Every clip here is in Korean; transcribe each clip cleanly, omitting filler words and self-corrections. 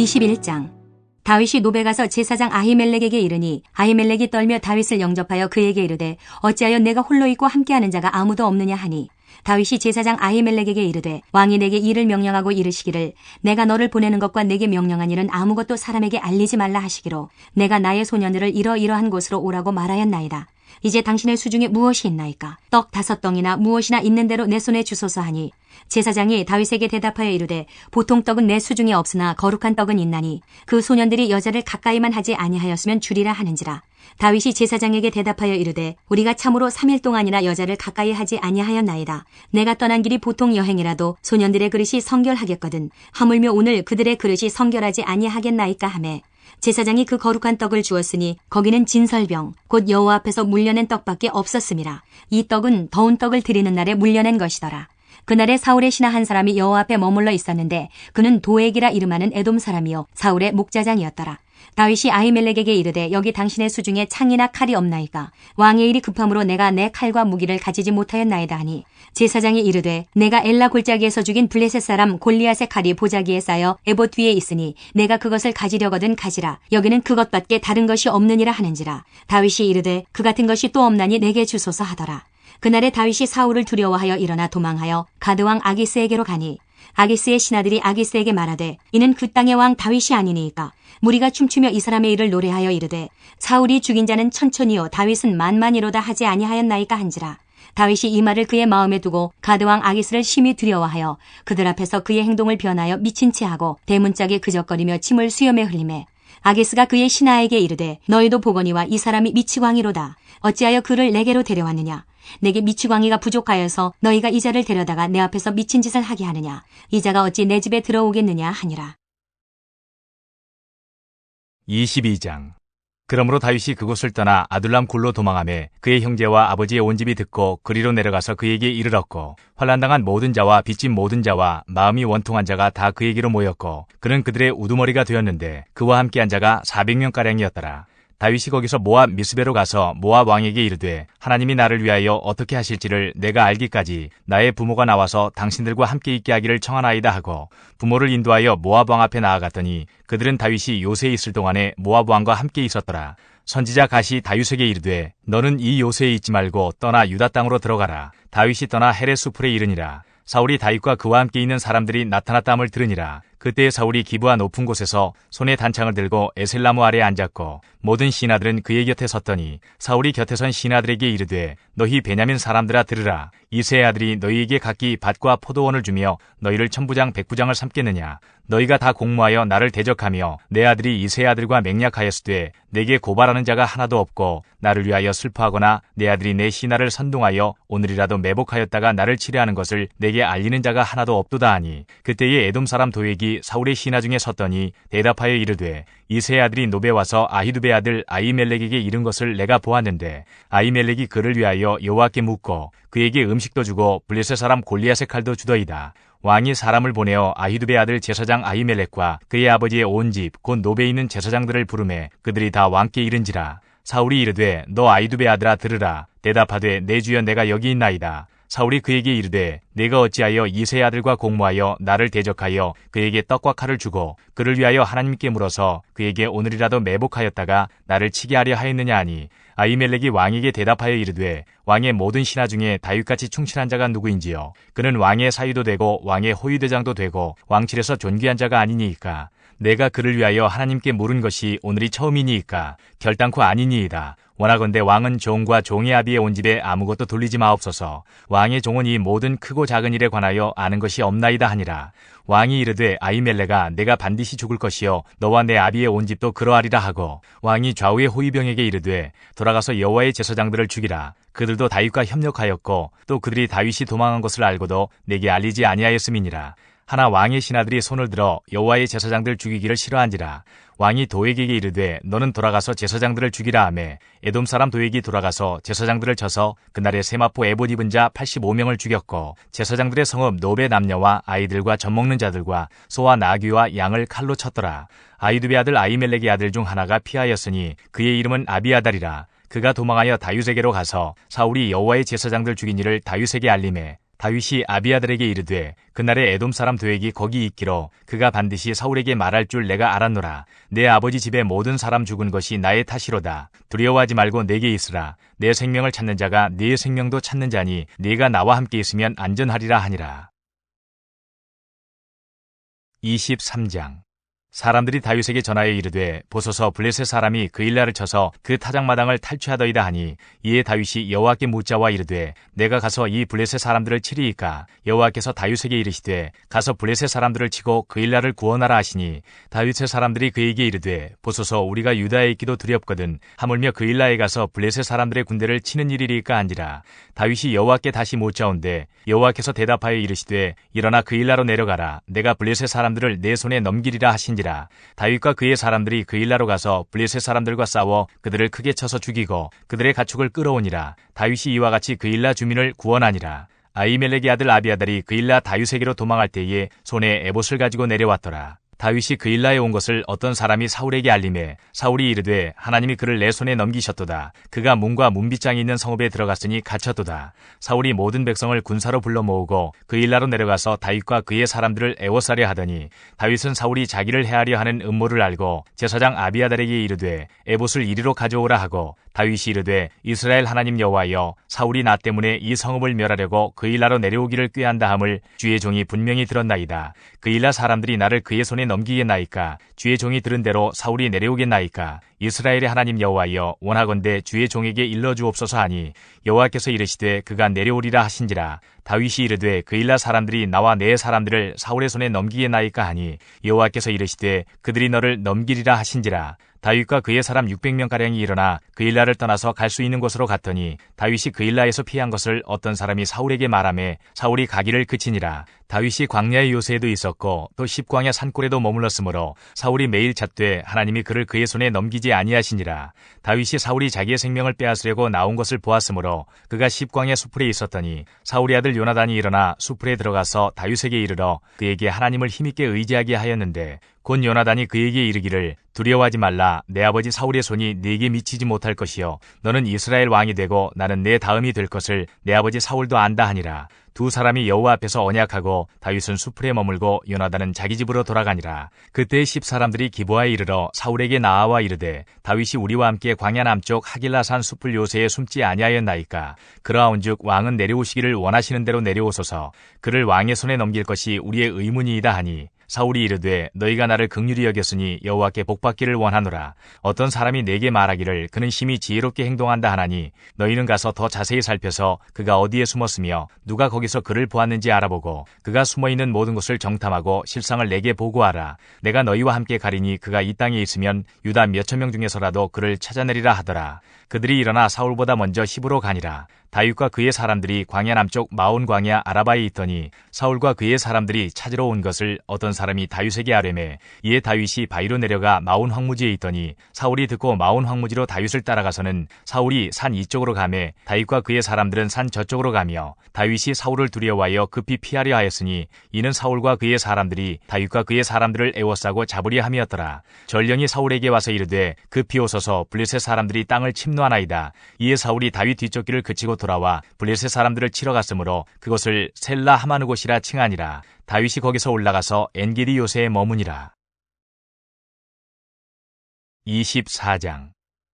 21장. 다윗이 노베 가서 제사장 아히멜렉에게 이르니 아히멜렉이 떨며 다윗을 영접하여 그에게 이르되 어찌하여 내가 홀로 있고 함께하는 자가 아무도 없느냐 하니 다윗이 제사장 아히멜렉에게 이르되 왕이 내게 일을 명령하고 이르시기를 내가 너를 보내는 것과 내게 명령한 일은 아무것도 사람에게 알리지 말라 하시기로 내가 나의 소년들을 이러이러한 곳으로 오라고 말하였나이다. 이제 당신의 수중에 무엇이 있나이까? 떡 5덩이나 무엇이나 있는 대로 내 손에 주소서 하니 제사장이 다윗에게 대답하여 이르되 보통 떡은 내 수중에 없으나 거룩한 떡은 있나니 그 소년들이 여자를 가까이만 하지 아니하였으면 주리라 하는지라. 다윗이 제사장에게 대답하여 이르되 우리가 참으로 3일 동안이나 여자를 가까이 하지 아니하였나이다. 내가 떠난 길이 보통 여행이라도 소년들의 그릇이 성결하겠거든 하물며 오늘 그들의 그릇이 성결하지 아니하겠나이까 하매 제사장이 그 거룩한 떡을 주었으니 거기는 진설병 곧 여호와 앞에서 물려낸 떡밖에 없었음이라. 이 떡은 더운 떡을 드리는 날에 물려낸 것이더라. 그날에 사울의 신하 한 사람이 여호와 앞에 머물러 있었는데 그는 도액이라 이름하는 에돔 사람이요 사울의 목자장이었더라. 다윗이 아히멜렉에게 이르되 여기 당신의 수중에 창이나 칼이 없나이까? 왕의 일이 급함으로 내가 내 칼과 무기를 가지지 못하였나이다 하니 제사장이 이르되 내가 엘라 골짜기에서 죽인 블레셋 사람 골리앗의 칼이 보자기에 쌓여 에봇 위에 있으니 내가 그것을 가지려거든 가지라. 여기는 그것밖에 다른 것이 없느니라 하는지라. 다윗이 이르되 그 같은 것이 또 없나니 내게 주소서 하더라. 그날에 다윗이 사울을 두려워하여 일어나 도망하여 가드왕 아기스에게로 가니 아기스의 신하들이 아기스에게 말하되 이는 그 땅의 왕 다윗이 아니니까? 무리가 춤추며 이 사람의 일을 노래하여 이르되 사울이 죽인 자는 천천히요 다윗은 만만이로다 하지 아니하였나이까 한지라. 다윗이 이 말을 그의 마음에 두고 가드왕 아기스를 심히 두려워하여 그들 앞에서 그의 행동을 변하여 미친 채 하고 대문짝에 그적거리며 침을 수염에 흘리매 아기스가 그의 신하에게 이르되 너희도 보거니와 이 사람이 미치광이로다. 어찌하여 그를 내게로 데려왔느냐? 내게 미치광이가 부족하여서 너희가 이 자를 데려다가 내 앞에서 미친 짓을 하게 하느냐? 이 자가 어찌 내 집에 들어오겠느냐 하니라. 22장. 그러므로 다윗이 그곳을 떠나 아둘람 굴로 도망하매 그의 형제와 아버지의 온 집이 듣고 그리로 내려가서 그에게 이르렀고 환난당한 모든 자와 빚진 모든 자와 마음이 원통한 자가 다 그에게로 모였고 그는 그들의 우두머리가 되었는데 그와 함께한 자가 400명가량이었더라. 다윗이 거기서 모압 미스베로 가서 모압 왕에게 이르되 하나님이 나를 위하여 어떻게 하실지를 내가 알기까지 나의 부모가 나와서 당신들과 함께 있게 하기를 청하나이다 하고 부모를 인도하여 모압 왕 앞에 나아갔더니 그들은 다윗이 요새에 있을 동안에 모압 왕과 함께 있었더라. 선지자 갓이 다윗에게 이르되 너는 이 요새에 있지 말고 떠나 유다 땅으로 들어가라. 다윗이 떠나 헤레 수풀에 이르니라. 사울이 다윗과 그와 함께 있는 사람들이 나타났다함을 들으니라. 그때 사울이 기브아 높은 곳에서 손에 단창을 들고 에셀나무 아래에 앉았고 모든 신하들은 그의 곁에 섰더니 사울이 곁에 선 신하들에게 이르되 너희 베냐민 사람들아 들으라. 이새의 아들이 너희에게 각기 밭과 포도원을 주며 너희를 천부장 백부장을 삼겠느냐? 너희가 다 공모하여 나를 대적하며 내 아들이 이새의 아들과 맹약하였으되 내게 고발하는 자가 하나도 없고 나를 위하여 슬퍼하거나 내 아들이 내 신하를 선동하여 오늘이라도 매복하였다가 나를 치려하는 것을 내게 알리는 자가 하나도 없도다 하니 그때에 에돔 사람 도액이 사울의 신하 중에 섰더니 대답하여 이르되 이새의 아들이 노베 와서 아히두베 아들 아히멜렉에게 이른 것을 내가 보았는데 아히멜렉이 그를 위하여 여호와께 묻고 그에게 음식도 주고 블레셋 사람 골리앗의 칼도 주더이다. 왕이 사람을 보내어 아히두베 아들 제사장 아히멜렉과 그의 아버지의 온 집 곧 노베에 있는 제사장들을 부르매 그들이 다 왕께 이른지라. 사울이 이르되 너 아히두베 아들아 들으라. 대답하되 내 주여 내가 여기 있나이다. 사울이 그에게 이르되 내가 어찌하여 이새의 아들과 공모하여 나를 대적하여 그에게 떡과 칼을 주고 그를 위하여 하나님께 물어서 그에게 오늘이라도 매복하였다가 나를 치게 하려 하였느냐 하니 아히멜렉이 왕에게 대답하여 이르되 왕의 모든 신하 중에 다윗같이 충실한 자가 누구인지요? 그는 왕의 사위도 되고 왕의 호위대장도 되고 왕실에서 존귀한 자가 아니니이까? 내가 그를 위하여 하나님께 물은 것이 오늘이 처음이니이까? 결단코 아니니이다. 원하건대 왕은 종과 종의 아비의 온 집에 아무것도 돌리지 마옵소서. 왕의 종은 이 모든 크고 작은 일에 관하여 아는 것이 없나이다 하니라. 왕이 이르되 아히멜렉아 내가 반드시 죽을 것이요 너와 내 아비의 온 집도 그러하리라 하고 왕이 좌우의 호위병에게 이르되 돌아가서 여호와의 제사장들을 죽이라. 그들도 다윗과 협력하였고 또 그들이 다윗이 도망한 것을 알고도 내게 알리지 아니하였음이니라. 하나 왕의 신하들이 손을 들어 여호와의 제사장들 죽이기를 싫어한지라. 왕이 도액에게 이르되 너는 돌아가서 제사장들을 죽이라 하매 에돔 사람 도액이 돌아가서 제사장들을 쳐서 그날에 세마포 에봇 입은 자 85명을 죽였고 제사장들의 성읍 노베 남녀와 아이들과 젖먹는 자들과 소와 나귀와 양을 칼로 쳤더라. 아히두베 아들 아히멜렉의 아들 중 하나가 피하였으니 그의 이름은 아비아달이라. 그가 도망하여 다윗에게로 가서 사울이 여호와의 제사장들 죽인 일을 다윗에게 알리매 다윗이 아비아들에게 이르되 그날에 에돔 사람 도액이 거기 있기로 그가 반드시 사울에게 말할 줄 내가 알았노라. 내 아버지 집의 모든 사람 죽은 것이 나의 탓이로다. 두려워하지 말고 내게 있으라. 내 생명을 찾는 자가 네 생명도 찾는 자니 네가 나와 함께 있으면 안전하리라 하니라. 23장. 사람들이 다윗에게 전하여 이르되 보소서 블레셋 사람이 그일라를 쳐서 그 타작마당을 탈취하더이다 하니 이에 다윗이 여호와께 묻자와 이르되 내가 가서 이 블레셋 사람들을 치리이까. 여호와께서 다윗에게 이르시되 가서 블레셋 사람들을 치고 그일라를 구원하라 하시니 다윗의 사람들이 그에게 이르되 보소서 우리가 유다에 있기도 두렵거든 하물며 그일라에 가서 블레셋 사람들의 군대를 치는 일이리까 한지라. 다윗이 여호와께 다시 묻자온데 여호와께서 대답하여 이르시되 일어나 그일라로 내려가라. 내가 블레셋 사람들을 내 손에 넘기리라 하신지라. 다윗과 그의 사람들이 그일라로 가서 블레셋 사람들과 싸워 그들을 크게 쳐서 죽이고 그들의 가축을 끌어오니라. 다윗이 이와 같이 그일라 주민을 구원하니라. 아히멜렉의 아들 아비아달이 그일라 다윗에게로 도망할 때에 손에 에봇을 가지고 내려왔더라. 다윗이 그일라에 온 것을 어떤 사람이 사울에게 알림해 사울이 이르되 하나님이 그를 내 손에 넘기셨도다. 그가 문과 문빗장이 있는 성읍에 들어갔으니 갇혔도다. 사울이 모든 백성을 군사로 불러 모으고 그일라로 내려가서 다윗과 그의 사람들을 애워싸려 하더니 다윗은 사울이 자기를 해하려 하는 음모를 알고 제사장 아비아달에게 이르되 에봇을 이리로 가져오라 하고 다윗이 이르되 이스라엘 하나님 여호와여 사울이 나 때문에 이 성읍을 멸하려고 그일라로 내려오기를 꾀한다 함을 주의 종이 분명히 들었나이다. 그일라 사람들이 나를 그의 손에 넘기겠나이까. 주의 종이 들은 대로 사울이 내려오겠나이까. 이스라엘의 하나님 여호와여 원하건대 주의 종에게 일러주옵소서 하니 여호와께서 이르시되 그가 내려오리라 하신지라. 다윗이 이르되 그일라 사람들이 나와 내 사람들을 사울의 손에 넘기겠나이까 하니 여호와께서 이르시되 그들이 너를 넘기리라 하신지라. 다윗과 그의 사람 600명가량이 일어나 그일라를 떠나서 갈 수 있는 곳으로 갔더니 다윗이 그일라에서 피한 것을 어떤 사람이 사울에게 말하매 사울이 가기를 그치니라. 다윗이 광야의 요새에도 있었고 또 십광야 산골에도 머물렀으므로 사울이 매일 찾되 하나님이 그를 그의 손에 넘기지 아니하시니라. 다윗이 사울이 자기의 생명을 빼앗으려고 나온 것을 보았으므로 그가 십광야 수풀에 있었더니 사울의 아들 요나단이 일어나 수풀에 들어가서 다윗에게 이르러 그에게 하나님을 힘있게 의지하게 하였는데 곧 요나단이 그에게 이르기를 두려워하지 말라. 내 아버지 사울의 손이 네게 미치지 못할 것이요 너는 이스라엘 왕이 되고 나는 내 다음이 될 것을 내 아버지 사울도 안다 하니라. 두 사람이 여호와 앞에서 언약하고 다윗은 수풀에 머물고 요나단은 자기 집으로 돌아가니라. 그때 10사람들이 기브아에 이르러 사울에게 나아와 이르되 다윗이 우리와 함께 광야 남쪽 하길라산 수풀 요새에 숨지 아니하였나이까. 그러하온즉 왕은 내려오시기를 원하시는 대로 내려오소서. 그를 왕의 손에 넘길 것이 우리의 의문이이다 하니 사울이 이르되 너희가 나를 긍휼히 여겼으니 여호와께 복받기를 원하노라. 어떤 사람이 내게 말하기를 그는 심히 지혜롭게 행동한다 하나니 너희는 가서 더 자세히 살펴서 그가 어디에 숨었으며 누가 거기서 그를 보았는지 알아보고 그가 숨어있는 모든 곳을 정탐하고 실상을 내게 보고하라. 내가 너희와 함께 가리니 그가 이 땅에 있으면 유다 몇천 명 중에서라도 그를 찾아내리라 하더라. 그들이 일어나 사울보다 먼저 히브로 가니라. 다윗과 그의 사람들이 광야 남쪽 마온 광야 아라바에 있더니 사울과 그의 사람들이 찾으러 온 것을 어떤 사람이 다윗에게 아뢰매 이에 다윗이 바위로 내려가 마온 황무지에 있더니 사울이 듣고 마온 황무지로 다윗을 따라가서는 사울이 산 이쪽으로 가매 다윗과 그의 사람들은 산 저쪽으로 가며 다윗이 사울을 두려워하여 급히 피하려 하였으니 이는 사울과 그의 사람들이 다윗과 그의 사람들을 애워싸고 잡으려 함이었더라. 전령이 사울에게 와서 이르되 급히 오소서 블레셋 사람들이 땅을 침노하나이다. 이에 사울이 다윗 뒤쫓기를 그치고 돌아와 블레셋 사람들을 치러 갔으므로 그곳을 셀라 하마느 곳이라 칭하니라. 다윗이 거기서 올라가서 엔게디 요새에 머무니라. 24장.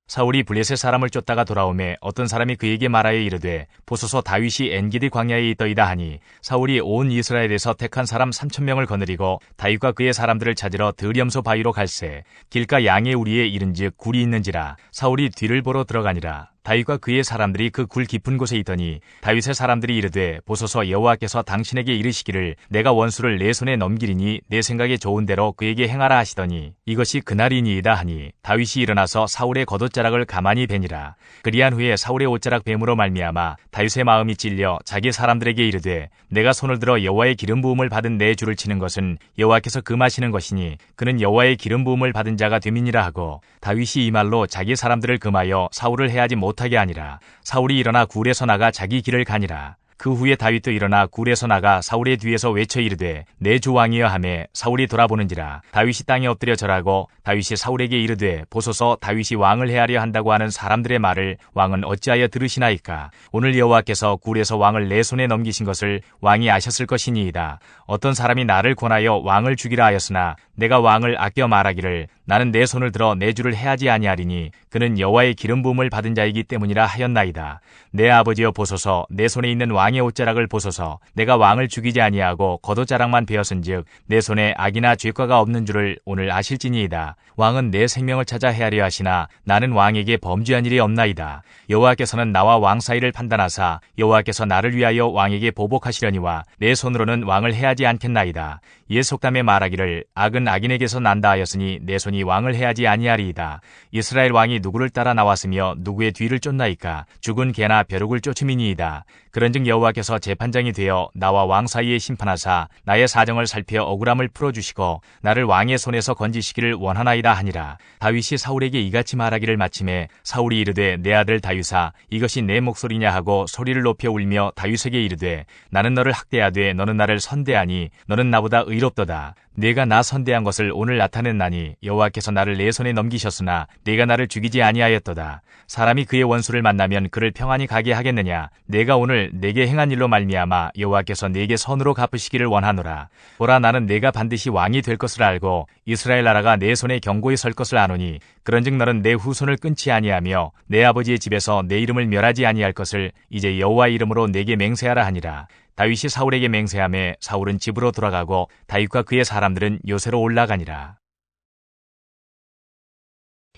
사울이 블레셋 사람을 쫓다가 돌아오매 어떤 사람이 그에게 말하여 이르되 보소서 다윗이 엔게디 광야에 있더이다 하니 사울이 온 이스라엘에서 택한 사람 3,000명을 거느리고 다윗과 그의 사람들을 찾으러 드리엄소 바위로 갈새 길가 양의 우리에 이른즉 굴이 있는지라. 사울이 뒤를 보러 들어가니라. 다윗과 그의 사람들이 그 굴 깊은 곳에 있더니 다윗의 사람들이 이르되 보소서 여호와께서 당신에게 이르시기를 내가 원수를 내 손에 넘기리니 내 생각에 좋은 대로 그에게 행하라 하시더니 이것이 그날이니이다 하니 다윗이 일어나서 사울의 겉옷자락을 가만히 베니라. 그리한 후에 사울의 옷자락 뱀으로 말미암아 다윗의 마음이 찔려 자기 사람들에게 이르되 내가 손을 들어 여호와의 기름 부음을 받은 내 주를 치는 것은 여호와께서 금하시는 것이니 그는 여호와의 기름 부음을 받은 자가 됨이니라 하고 다윗이 이 말로 자기 사람들을 금하여 사울을 해하지 못하게 하니라. 사울이 일어나 굴에서 나가 자기 길을 가니라. 그 후에 다윗도 일어나 굴에서 나가 사울의 뒤에서 외쳐 이르되 내 주 왕이여 하매 사울이 돌아보는지라 다윗이 땅에 엎드려 절하고 다윗이 사울에게 이르되 보소서 다윗이 왕을 해하려 한다고 하는 사람들의 말을 왕은 어찌하여 들으시나이까. 오늘 여호와께서 굴에서 왕을 내 손에 넘기신 것을 왕이 아셨을 것이니이다. 어떤 사람이 나를 권하여 왕을 죽이라 하였으나 내가 왕을 아껴 말하기를 나는 내 손을 들어 내 주를 해하지 아니하리니 그는 여호와의 기름 부음을 받은 자이기 때문이라 하였나이다. 내 아버지여 보소서 내 손에 있는 왕의 옷자락을 보소서. 내가 왕을 죽이지 아니하고 겉옷자락만 베었은즉 내 손에 악이나 죄과가 없는 줄을 오늘 아실지니이다. 왕은 내 생명을 찾아 해하려 하시나 나는 왕에게 범죄한 일이 없나이다. 여호와께서는 나와 왕 사이를 판단하사 여호와께서 나를 위하여 왕에게 보복하시려니와 내 손으로는 왕을 해하지 않겠나이다. 이에 속담에 말하기를 악은 악인에게서 난다 하였으니 내 손이 왕을 해하지 아니하리이다. 이스라엘 왕이 누구를 따라 나왔으며 누구의 뒤를 쫓나이까. 죽은 개나 벼룩을 쫓음이니이다. 그런즉 여호와께서 재판장이 되어 나와 왕 사이에 심판하사 나의 사정을 살펴 억울함을 풀어주시고 나를 왕의 손에서 건지시기를 원하나이다 하니라. 다윗이 사울에게 이같이 말하기를 마침에 사울이 이르되 내 아들 다윗아 이것이 내 목소리냐 하고 소리를 높여 울며 다윗에게 이르되 나는 너를 학대하되 너는 나를 선대하니 너는 나보다 의롭도다. 내가 나 선대한 것을 오늘 나타냈나니 여호와께서 나를 내 손에 넘기셨으나 내가 나를 죽이지 아니하였도다. 사람이 그의 원수를 만나면 그를 평안히 가게 하겠느냐. 내가 오늘 내게 행한 일로 말미암아 여호와께서 내게 선으로 갚으시기를 원하노라. 보라 나는 내가 반드시 왕이 될 것을 알고 이스라엘 나라가 내 손에 견고히 설 것을 아노니 그런즉 너는 내 후손을 끊지 아니하며 내 아버지의 집에서 내 이름을 멸하지 아니할 것을 이제 여호와의 이름으로 내게 맹세하라 하니라. 다윗이 사울에게 맹세하매 사울은 집으로 돌아가고 다윗과 그의 사람들은 요새로 올라가니라.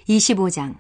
25장.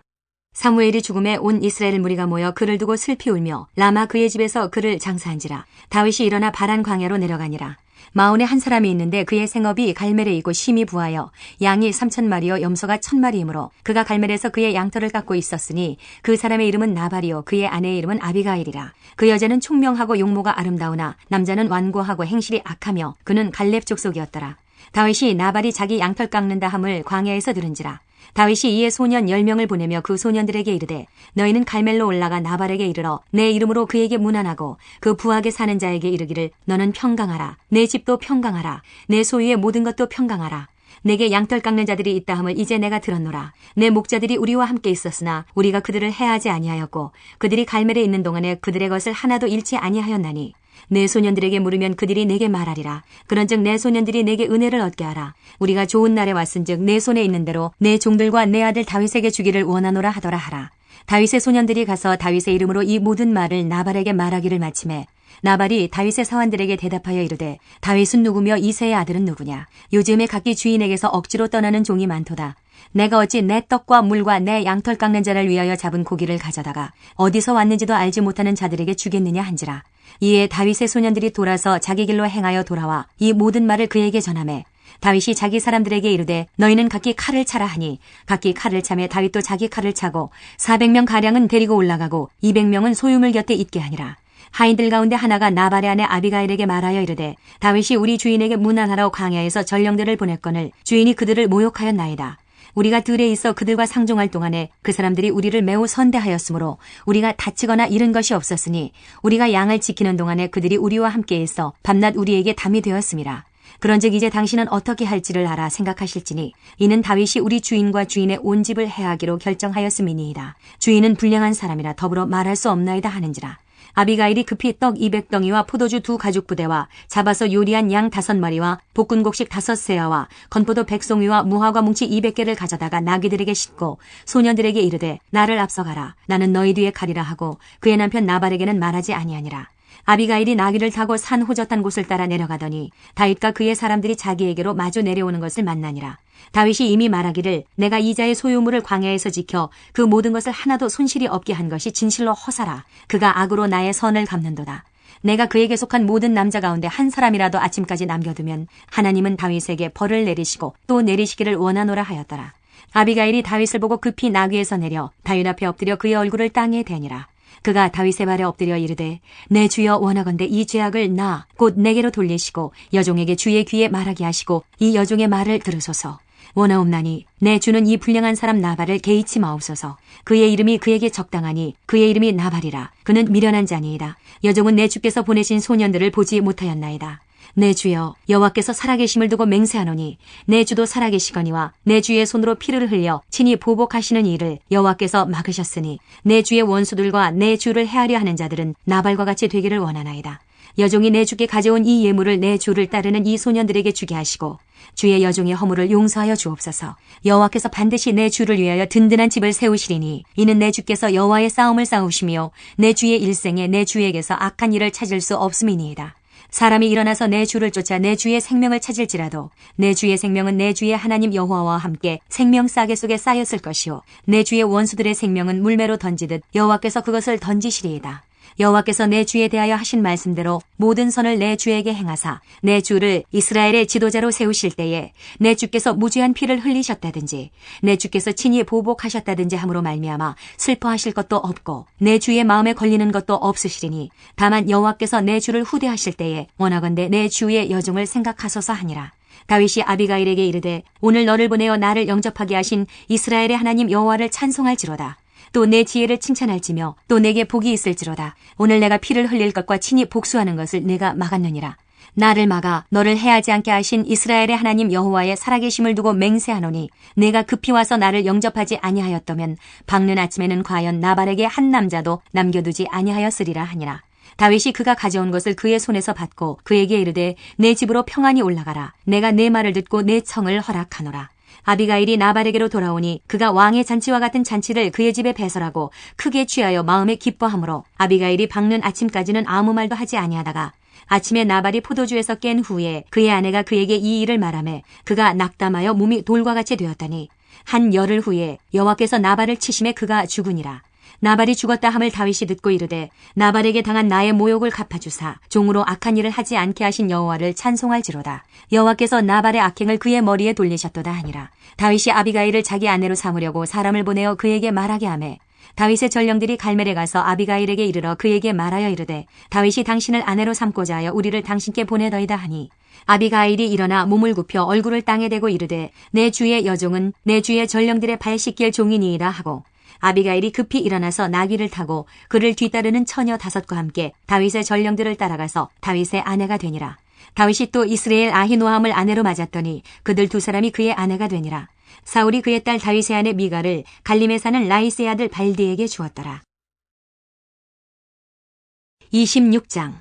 사무엘이 죽음에 온 이스라엘 무리가 모여 그를 두고 슬피 울며 라마 그의 집에서 그를 장사한지라. 다윗이 일어나 바란 광야로 내려가니라. 마온에 한 사람이 있는데 그의 생업이 갈멜에이고 심히 부하여 양이 3,000마리요 염소가 1,000마리이므로 그가 갈멜에서 그의 양털을 깎고 있었으니 그 사람의 이름은 나발이요 그의 아내의 이름은 아비가일이라. 그 여자는 총명하고 용모가 아름다우나 남자는 완고하고 행실이 악하며 그는 갈렙 족속이었더라. 다윗이 나발이 자기 양털 깎는다 함을 광야에서 들은지라. 다윗이 이에 소년 10명을 보내며 그 소년들에게 이르되 너희는 갈멜로 올라가 나발에게 이르러 내 이름으로 그에게 문안하고 그 부하게 사는 자에게 이르기를 너는 평강하라. 내 집도 평강하라. 내 소유의 모든 것도 평강하라. 내게 양털 깎는 자들이 있다 함을 이제 내가 들었노라. 내 목자들이 우리와 함께 있었으나 우리가 그들을 해하지 아니하였고 그들이 갈멜에 있는 동안에 그들의 것을 하나도 잃지 아니하였나니 내 소년들에게 물으면 그들이 내게 말하리라. 그런즉 내 소년들이 내게 은혜를 얻게 하라. 우리가 좋은 날에 왔은즉 내 손에 있는 대로 내 종들과 내 아들 다윗에게 주기를 원하노라 하더라 하라. 다윗의 소년들이 가서 다윗의 이름으로 이 모든 말을 나발에게 말하기를 마침에 나발이 다윗의 사환들에게 대답하여 이르되 다윗은 누구며 이새의 아들은 누구냐. 요즘에 각기 주인에게서 억지로 떠나는 종이 많도다. 내가 어찌 내 떡과 물과 내 양털 깎는 자를 위하여 잡은 고기를 가져다가 어디서 왔는지도 알지 못하는 자들에게 주겠느냐 한지라. 이에 다윗의 소년들이 돌아서 자기 길로 행하여 돌아와 이 모든 말을 그에게 전하매 다윗이 자기 사람들에게 이르되 너희는 각기 칼을 차라 하니 각기 칼을 차매 다윗도 자기 칼을 차고 400명 가량은 데리고 올라가고 200명은 소유물 곁에 있게 하니라. 하인들 가운데 하나가 나발의 아내 아비가일에게 말하여 이르되 다윗이 우리 주인에게 문안하러 광야에서 전령들을 보냈거늘 주인이 그들을 모욕하였나이다. 우리가 들에 있어 그들과 상종할 동안에 그 사람들이 우리를 매우 선대하였으므로 우리가 다치거나 잃은 것이 없었으니 우리가 양을 지키는 동안에 그들이 우리와 함께 있어 밤낮 우리에게 담이 되었음이라. 그런즉 이제 당신은 어떻게 할지를 알아 생각하실지니 이는 다윗이 우리 주인과 주인의 온 집을 해하기로 결정하였음이니이다. 주인은 불량한 사람이라 더불어 말할 수 없나이다 하는지라. 아비가일이 급히 떡 200덩이와 포도주 2 가죽 부대와 잡아서 요리한 양 5마리와 볶은 곡식 5세아와 건포도 100송이와 무화과 뭉치 200개를 가져다가 나귀들에게 싣고 소년들에게 이르되 나를 앞서가라. 나는 너희 뒤에 가리라 하고 그의 남편 나발에게는 말하지 아니하니라. 아비가일이 나귀를 타고 산 호젓한 곳을 따라 내려가더니 다윗과 그의 사람들이 자기에게로 마주 내려오는 것을 만나니라. 다윗이 이미 말하기를 내가 이자의 소유물을 광야에서 지켜 그 모든 것을 하나도 손실이 없게 한 것이 진실로 허사라. 그가 악으로 나의 선을 갚는도다. 내가 그에게 속한 모든 남자 가운데 한 사람이라도 아침까지 남겨두면 하나님은 다윗에게 벌을 내리시고 또 내리시기를 원하노라 하였더라. 아비가일이 다윗을 보고 급히 나귀에서 내려 다윗 앞에 엎드려 그의 얼굴을 땅에 대니라. 그가 다윗의 발에 엎드려 이르되 내 주여 원하건대 이 죄악을 나 곧 내게로 돌리시고 여종에게 주의 귀에 말하게 하시고 이 여종의 말을 들으소서. 원하옵나니 내 주는 이 불량한 사람 나발을 개의치 마옵소서. 그의 이름이 그에게 적당하니 그의 이름이 나발이라. 그는 미련한 자니이다. 여종은 내 주께서 보내신 소년들을 보지 못하였나이다. 내 주여 여호와께서 살아계심을 두고 맹세하노니 내 주도 살아계시거니와 내 주의 손으로 피를 흘려 친히 보복하시는 일을 여호와께서 막으셨으니 내 주의 원수들과 내 주를 해하려 하는 자들은 나발과 같이 되기를 원하나이다. 여종이 내 주께 가져온 이 예물을 내 주를 따르는 이 소년들에게 주게 하시고 주의 여종의 허물을 용서하여 주옵소서. 여호와께서 반드시 내 주를 위하여 든든한 집을 세우시리니 이는 내 주께서 여호와의 싸움을 싸우시며 내 주의 일생에 내 주에게서 악한 일을 찾을 수 없음이니이다. 사람이 일어나서 내 주를 쫓아 내 주의 생명을 찾을지라도 내 주의 생명은 내 주의 하나님 여호와와 함께 생명 싸개 속에 쌓였을 것이요 내 주의 원수들의 생명은 물매로 던지듯 여호와께서 그것을 던지시리이다. 여호와께서 내 주에 대하여 하신 말씀대로 모든 선을 내 주에게 행하사 내 주를 이스라엘의 지도자로 세우실 때에 내 주께서 무죄한 피를 흘리셨다든지 내 주께서 친히 보복하셨다든지 함으로 말미암아 슬퍼하실 것도 없고 내 주의 마음에 걸리는 것도 없으시리니 다만 여호와께서 내 주를 후대하실 때에 원하건대 내 주의 여종을 생각하소서 하니라. 다윗이 아비가일에게 이르되 오늘 너를 보내어 나를 영접하게 하신 이스라엘의 하나님 여호와를 찬송할지로다. 또 내 지혜를 칭찬할지며 또 내게 복이 있을지로다. 오늘 내가 피를 흘릴 것과 친히 복수하는 것을 내가 막았느니라. 나를 막아 너를 해하지 않게 하신 이스라엘의 하나님 여호와의 살아계심을 두고 맹세하노니 내가 급히 와서 나를 영접하지 아니하였다면 밝는 아침에는 과연 나발에게 한 남자도 남겨두지 아니하였으리라 하니라. 다윗이 그가 가져온 것을 그의 손에서 받고 그에게 이르되 내 집으로 평안히 올라가라. 내가 내 말을 듣고 내 청을 허락하노라. 아비가일이 나발에게로 돌아오니 그가 왕의 잔치와 같은 잔치를 그의 집에 배설하고 크게 취하여 마음에 기뻐하므로 아비가일이 밝는 아침까지는 아무 말도 하지 아니하다가 아침에 나발이 포도주에서 깬 후에 그의 아내가 그에게 이 일을 말하매 그가 낙담하여 몸이 돌과 같이 되었더니 한 열흘 후에 여호와께서 나발을 치심에 그가 죽으니라. 나발이 죽었다 함을 다윗이 듣고 이르되 나발에게 당한 나의 모욕을 갚아주사 종으로 악한 일을 하지 않게 하신 여호와를 찬송할지로다. 여호와께서 나발의 악행을 그의 머리에 돌리셨도다 하니라. 다윗이 아비가일을 자기 아내로 삼으려고 사람을 보내어 그에게 말하게 하매 다윗의 전령들이 갈멜에 가서 아비가일에게 이르러 그에게 말하여 이르되 다윗이 당신을 아내로 삼고자 하여 우리를 당신께 보내더이다 하니 아비가일이 일어나 몸을 굽혀 얼굴을 땅에 대고 이르되 내 주의 여종은 내 주의 전령들의 발 씻길 종이니이다 하고 아비가일이 급히 일어나서 나귀를 타고 그를 뒤따르는 처녀 5과 함께 다윗의 전령들을 따라가서 다윗의 아내가 되니라. 다윗이 또 이스라엘 아히노함을 아내로 맞았더니 그들 2사람이 그의 아내가 되니라. 사울이 그의 딸 다윗의 아내 미가를 갈림에 사는 라이스의 아들 발디에게 주었더라. 26장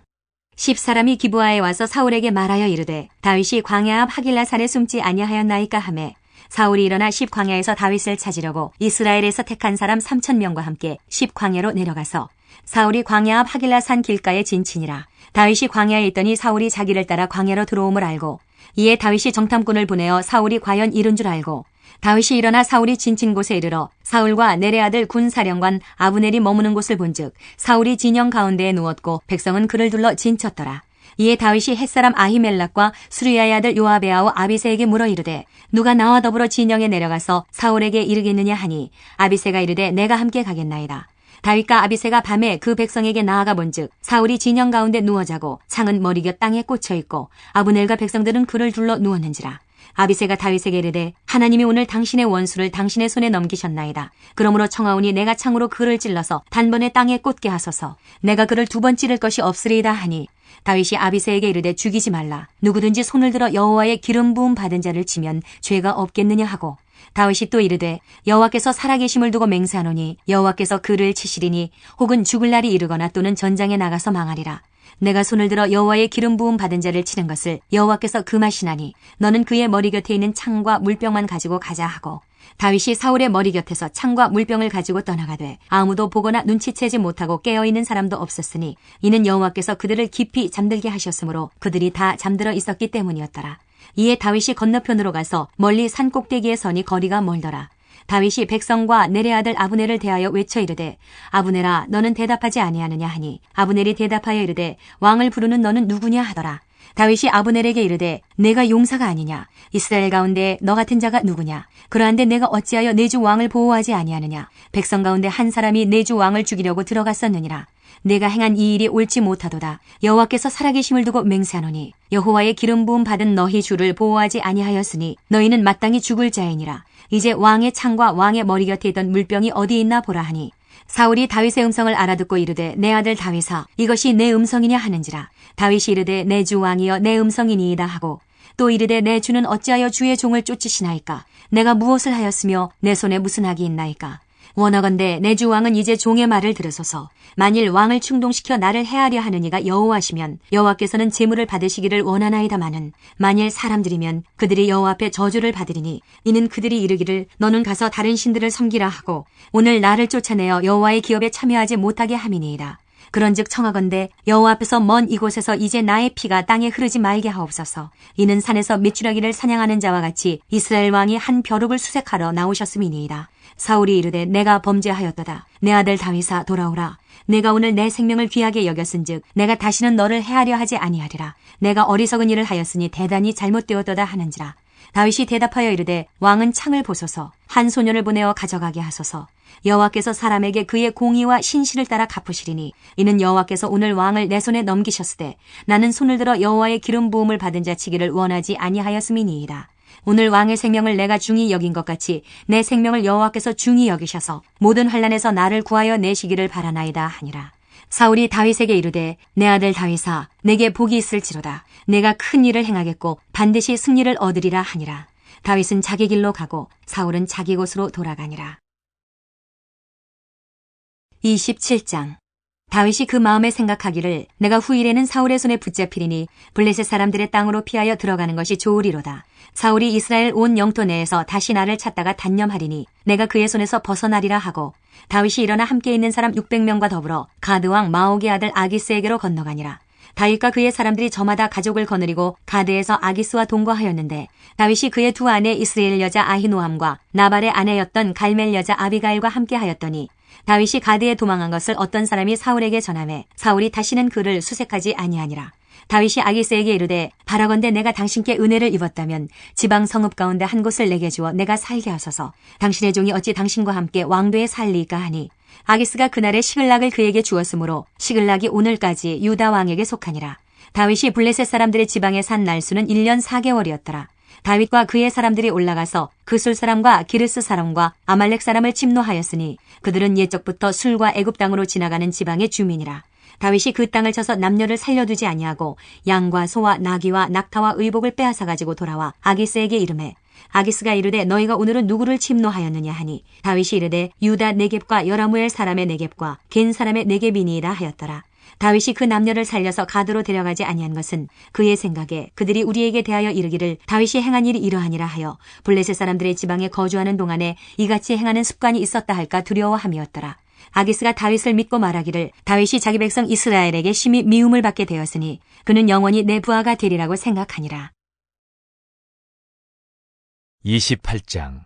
10사람이 기브아에 와서 사울에게 말하여 이르되 다윗이 광야 앞 하길라산에 숨지 아니하였나이까 하매 사울이 일어나 10광야에서 다윗을 찾으려고 이스라엘에서 택한 사람 3,000명과 함께 10광야로 내려가서 사울이 광야 앞 하길라산 길가에 진친이라. 다윗이 광야에 있더니 사울이 자기를 따라 광야로 들어옴을 알고 이에 다윗이 정탐꾼을 보내어 사울이 과연 이른 줄 알고 다윗이 일어나 사울이 진친 곳에 이르러 사울과 내레 아들 군사령관 아브넬이 머무는 곳을 본즉 사울이 진영 가운데에 누웠고 백성은 그를 둘러 진쳤더라. 이에 다윗이 햇사람 아히멜락과 수르야의 아들 요압의 아우 아비새에게 물어 이르되 누가 나와 더불어 진영에 내려가서 사울에게 이르겠느냐 하니 아비새가 이르되 내가 함께 가겠나이다. 다윗과 아비새가 밤에 그 백성에게 나아가 본즉 사울이 진영 가운데 누워 자고 창은 머리곁 땅에 꽂혀 있고 아브넬과 백성들은 그를 둘러 누웠는지라. 아비새가 다윗에게 이르되 하나님이 오늘 당신의 원수를 당신의 손에 넘기셨나이다. 그러므로 청하오니 내가 창으로 그를 찔러서 단번에 땅에 꽂게 하소서. 내가 그를 2번 찌를 것이 없으리이다 하니 다윗이 아비새에게 이르되 죽이지 말라. 누구든지 손을 들어 여호와의 기름 부음 받은 자를 치면 죄가 없겠느냐 하고 다윗이 또 이르되 여호와께서 살아계심을 두고 맹세하노니 여호와께서 그를 치시리니 혹은 죽을 날이 이르거나 또는 전장에 나가서 망하리라. 내가 손을 들어 여호와의 기름 부음 받은 자를 치는 것을 여호와께서 금하시나니 너는 그의 머리 곁에 있는 창과 물병만 가지고 가자 하고 다윗이 사울의 머리 곁에서 창과 물병을 가지고 떠나가되 아무도 보거나 눈치채지 못하고 깨어있는 사람도 없었으니 이는 여호와께서 그들을 깊이 잠들게 하셨으므로 그들이 다 잠들어 있었기 때문이었더라. 이에 다윗이 건너편으로 가서 멀리 산 꼭대기에 서니 거리가 멀더라. 다윗이 백성과 내레 아들 아브넬을 대하여 외쳐 이르되 아브넬아 너는 대답하지 아니하느냐 하니 아브넬이 대답하여 이르되 왕을 부르는 너는 누구냐 하더라. 다윗이 아브넬에게 이르되 내가 용사가 아니냐 이스라엘 가운데 너 같은 자가 누구냐 그러한데 내가 어찌하여 내 주 왕을 보호하지 아니하느냐 백성 가운데 한 사람이 내 주 왕을 죽이려고 들어갔었느니라. 내가 행한 이 일이 옳지 못하도다. 여호와께서 살아계심을 두고 맹세하노니 여호와의 기름 부음 받은 너희 주를 보호하지 아니하였으니 너희는 마땅히 죽을 자이니라. 이제 왕의 창과 왕의 머리 곁에 있던 물병이 어디 있나 보라 하니 사울이 다윗의 음성을 알아듣고 이르되 내 아들 다윗아 이것이 내 음성이냐 하는지라. 다윗이 이르되 내 주 왕이여 내 음성이니이다 하고 또 이르되 내 주는 어찌하여 주의 종을 쫓으시나이까. 내가 무엇을 하였으며 내 손에 무슨 악이 있나이까. 원하건대 내 주 왕은 이제 종의 말을 들으소서. 만일 왕을 충동시켜 나를 해하려 하는 이가 여호와시면 여호와께서는 제물을 받으시기를 원하나이다마는 만일 사람들이면 그들이 여호와 앞에 저주를 받으리니 이는 그들이 이르기를 너는 가서 다른 신들을 섬기라 하고 오늘 나를 쫓아내어 여호와의 기업에 참여하지 못하게 함이니이다. 그런즉 청하건대 여호와 앞에서 먼 이곳에서 이제 나의 피가 땅에 흐르지 말게 하옵소서. 이는 산에서 메추라기를 사냥하는 자와 같이 이스라엘 왕이 한 벼룩을 수색하러 나오셨음이니이다. 사울이 이르되 내가 범죄하였도다. 내 아들 다윗아 돌아오라. 내가 오늘 내 생명을 귀하게 여겼은즉 내가 다시는 너를 해하려 하지 아니하리라. 내가 어리석은 일을 하였으니 대단히 잘못되었도다 하는지라. 다윗이 대답하여 이르되 왕은 창을 보소서. 한 소년을 보내어 가져가게 하소서. 여호와께서 사람에게 그의 공의와 신실을 따라 갚으시리니 이는 여호와께서 오늘 왕을 내 손에 넘기셨으되 나는 손을 들어 여호와의 기름 부음을 받은 자 치기를 원하지 아니하였음이니이다. 오늘 왕의 생명을 내가 중히 여긴 것 같이 내 생명을 여호와께서 중히 여기셔서 모든 환난에서 나를 구하여 내시기를 바라나이다 하니라. 사울이 다윗에게 이르되 내 아들 다윗아 내게 복이 있을지로다. 내가 큰 일을 행하겠고 반드시 승리를 얻으리라 하니라. 다윗은 자기 길로 가고 사울은 자기 곳으로 돌아가니라. 27장. 다윗이 그 마음에 생각하기를 내가 후일에는 사울의 손에 붙잡히리니 블레셋 사람들의 땅으로 피하여 들어가는 것이 좋으리로다. 사울이 이스라엘 온 영토 내에서 다시 나를 찾다가 단념하리니 내가 그의 손에서 벗어나리라 하고 다윗이 일어나 함께 있는 사람 600명과 더불어 가드왕 마옥의 아들 아기스에게로 건너가니라. 다윗과 그의 사람들이 저마다 가족을 거느리고 가드에서 아기스와 동거하였는데 다윗이 그의 두 아내 이스라엘 여자 아히노함과 나발의 아내였던 갈멜 여자 아비가일과 함께 하였더니 다윗이 가드에 도망한 것을 어떤 사람이 사울에게 전하매 사울이 다시는 그를 수색하지 아니하니라. 다윗이 아기스에게 이르되 바라건대 내가 당신께 은혜를 입었다면 지방 성읍 가운데 한 곳을 내게 주어 내가 살게 하소서. 당신의 종이 어찌 당신과 함께 왕도에 살리까 하니 아기스가 그날에 시글락을 그에게 주었으므로 시글락이 오늘까지 유다 왕에게 속하니라. 다윗이 블레셋 사람들의 지방에 산 날수는 1년 4개월이었더라. 다윗과 그의 사람들이 올라가서 그술 사람과 기르스 사람과 아말렉 사람을 침노하였으니 그들은 옛적부터 술과 애굽 땅으로 지나가는 지방의 주민이라. 다윗이 그 땅을 쳐서 남녀를 살려두지 아니하고 양과 소와 나귀와 낙타와 의복을 빼앗아 가지고 돌아와 아기스에게 이르매 아기스가 이르되 너희가 오늘은 누구를 침노하였느냐 하니 다윗이 이르되 유다 네겝과 여라무엘 사람의 네겝과 겐 사람의 네겝이니이다 하였더라. 다윗이 그 남녀를 살려서 가드로 데려가지 아니한 것은 그의 생각에 그들이 우리에게 대하여 이르기를 다윗이 행한 일이 이러하니라 하여 블레셋 사람들의 지방에 거주하는 동안에 이같이 행하는 습관이 있었다 할까 두려워함이었더라. 아기스가 다윗을 믿고 말하기를 다윗이 자기 백성 이스라엘에게 심히 미움을 받게 되었으니 그는 영원히 내 부하가 되리라고 생각하니라. 28장.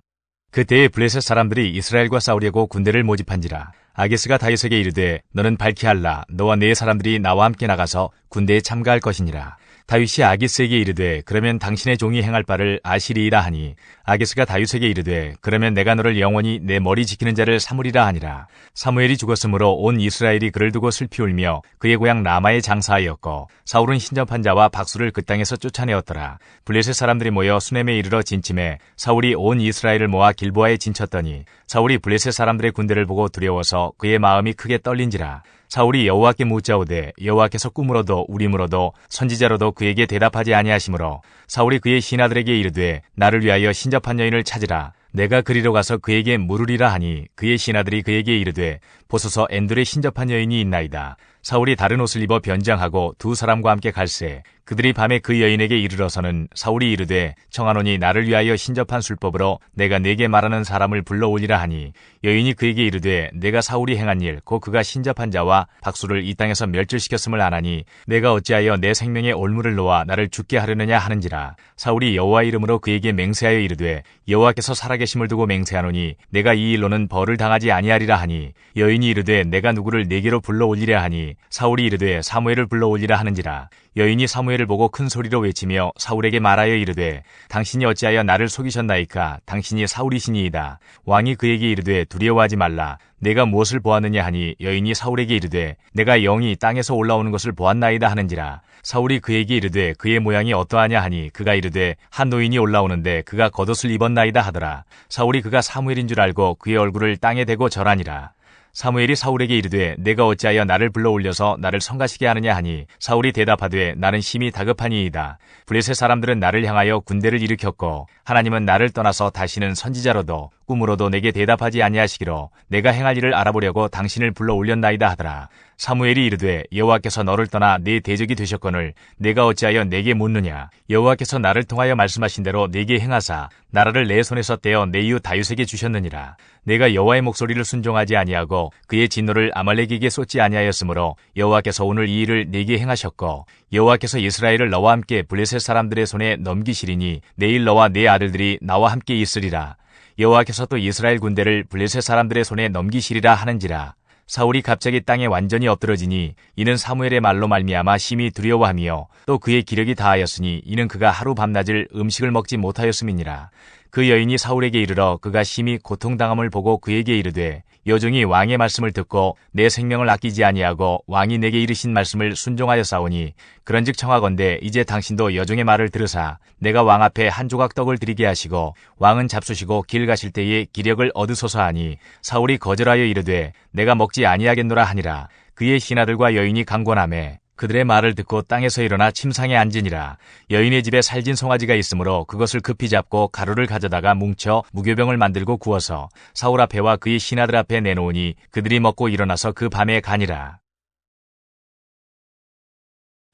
그때에 블레셋 사람들이 이스라엘과 싸우려고 군대를 모집한지라. 아기스가 다윗에게 이르되 너는 밝히 알라. 너와 네 사람들이 나와 함께 나가서 군대에 참가할 것이니라. 다윗이 아기스에게 이르되 그러면 당신의 종이 행할 바를 아시리이라 하니 아기스가 다윗에게 이르되 그러면 내가 너를 영원히 내 머리 지키는 자를 삼으리라 하니라. 사무엘이 죽었으므로 온 이스라엘이 그를 두고 슬피 울며 그의 고향 라마에 장사하였고 사울은 신접한 자와 박수를 그 땅에서 쫓아내었더라. 블레셋 사람들이 모여 수넴에 이르러 진침해 사울이 온 이스라엘을 모아 길보아에 진쳤더니 사울이 블레셋 사람들의 군대를 보고 두려워서 그의 마음이 크게 떨린지라. 사울이 여호와께 묻자오되 여호와께서 꿈으로도 우림으로도 선지자로도 그에게 대답하지 아니하시므로 사울이 그의 신하들에게 이르되 나를 위하여 신접한 여인을 찾으라. 내가 그리로 가서 그에게 물으리라 하니 그의 신하들이 그에게 이르되 보소서 엔돌에 신접한 여인이 있나이다. 사울이 다른 옷을 입어 변장하고 두 사람과 함께 갈새 그들이 밤에 그 여인에게 이르러서는 사울이 이르되 청하노니 나를 위하여 신접한 술법으로 내가 네게 말하는 사람을 불러오리라 하니 여인이 그에게 이르되 내가 사울이 행한 일 곧 그가 신접한 자와 박수를 이 땅에서 멸절시켰음을 아나니 내가 어찌하여 내 생명에 올무를 놓아 나를 죽게 하려느냐 하는지라. 사울이 여호와 이름으로 그에게 맹세하여 이르되 여호와께서 살아계심을 두고 맹세하노니 내가 이 일로는 벌을 당하지 아니하리라 하니 여인이 이르되 내가 누구를 네게로 불러올리랴 하니 사울이 이르되 사무엘을 불러올리라 하는지라. 여인이 사무엘을 보고 큰 소리로 외치며 사울에게 말하여 이르되 당신이 어찌하여 나를 속이셨나이까? 당신이 사울이시니이다. 왕이 그에게 이르되 두려워하지 말라. 내가 무엇을 보았느냐 하니 여인이 사울에게 이르되 내가 영이 땅에서 올라오는 것을 보았나이다 하는지라. 사울이 그에게 이르되 그의 모양이 어떠하냐 하니 그가 이르되 한 노인이 올라오는데 그가 겉옷을 입었나이다 하더라. 사울이 그가 사무엘인 줄 알고 그의 얼굴을 땅에 대고 절하니라. 사무엘이 사울에게 이르되 내가 어찌하여 나를 불러올려서 나를 성가시게 하느냐 하니 사울이 대답하되 나는 심히 다급하니이다. 블레셋 사람들은 나를 향하여 군대를 일으켰고 하나님은 나를 떠나서 다시는 선지자로도 꿈으로도 내게 대답하지 아니하시기로 내가 행할 일을 알아보려고 당신을 불러올렸나이다 하더라. 사무엘이 이르되 여호와께서 너를 떠나 내 대적이 되셨거늘 내가 어찌하여 내게 묻느냐? 여호와께서 나를 통하여 말씀하신 대로 내게 행하사 나라를 내 손에서 떼어 내 이웃 다윗에게 주셨느니라. 내가 여호와의 목소리를 순종하지 아니하고 그의 진노를 아말렉에게 쏟지 아니하였으므로 여호와께서 오늘 이 일을 내게 행하셨고 여호와께서 이스라엘을 너와 함께 블레셋 사람들의 손에 넘기시리니 내일 너와 네 아들들이 나와 함께 있으리라. 여호와께서 또 이스라엘 군대를 블레셋 사람들의 손에 넘기시리라 하는지라. 사울이 갑자기 땅에 완전히 엎드러지니 이는 사무엘의 말로 말미암아 심히 두려워하며 또 그의 기력이 다하였으니 이는 그가 하루 밤낮을 음식을 먹지 못하였음이니라. 그 여인이 사울에게 이르러 그가 심히 고통당함을 보고 그에게 이르되 여종이 왕의 말씀을 듣고 내 생명을 아끼지 아니하고 왕이 내게 이르신 말씀을 순종하였사오니 그런즉 청하건대 이제 당신도 여종의 말을 들으사 내가 왕 앞에 한 조각 떡을 드리게 하시고 왕은 잡수시고 길 가실 때에 기력을 얻으소서 하니 사울이 거절하여 이르되 내가 먹지 아니하겠노라 하니라. 그의 신하들과 여인이 강권하매 그들의 말을 듣고 땅에서 일어나 침상에 앉으니라. 여인의 집에 살진 송아지가 있으므로 그것을 급히 잡고 가루를 가져다가 뭉쳐 무교병을 만들고 구워서 사울 앞에와 그의 신하들 앞에 내놓으니 그들이 먹고 일어나서 그 밤에 가니라.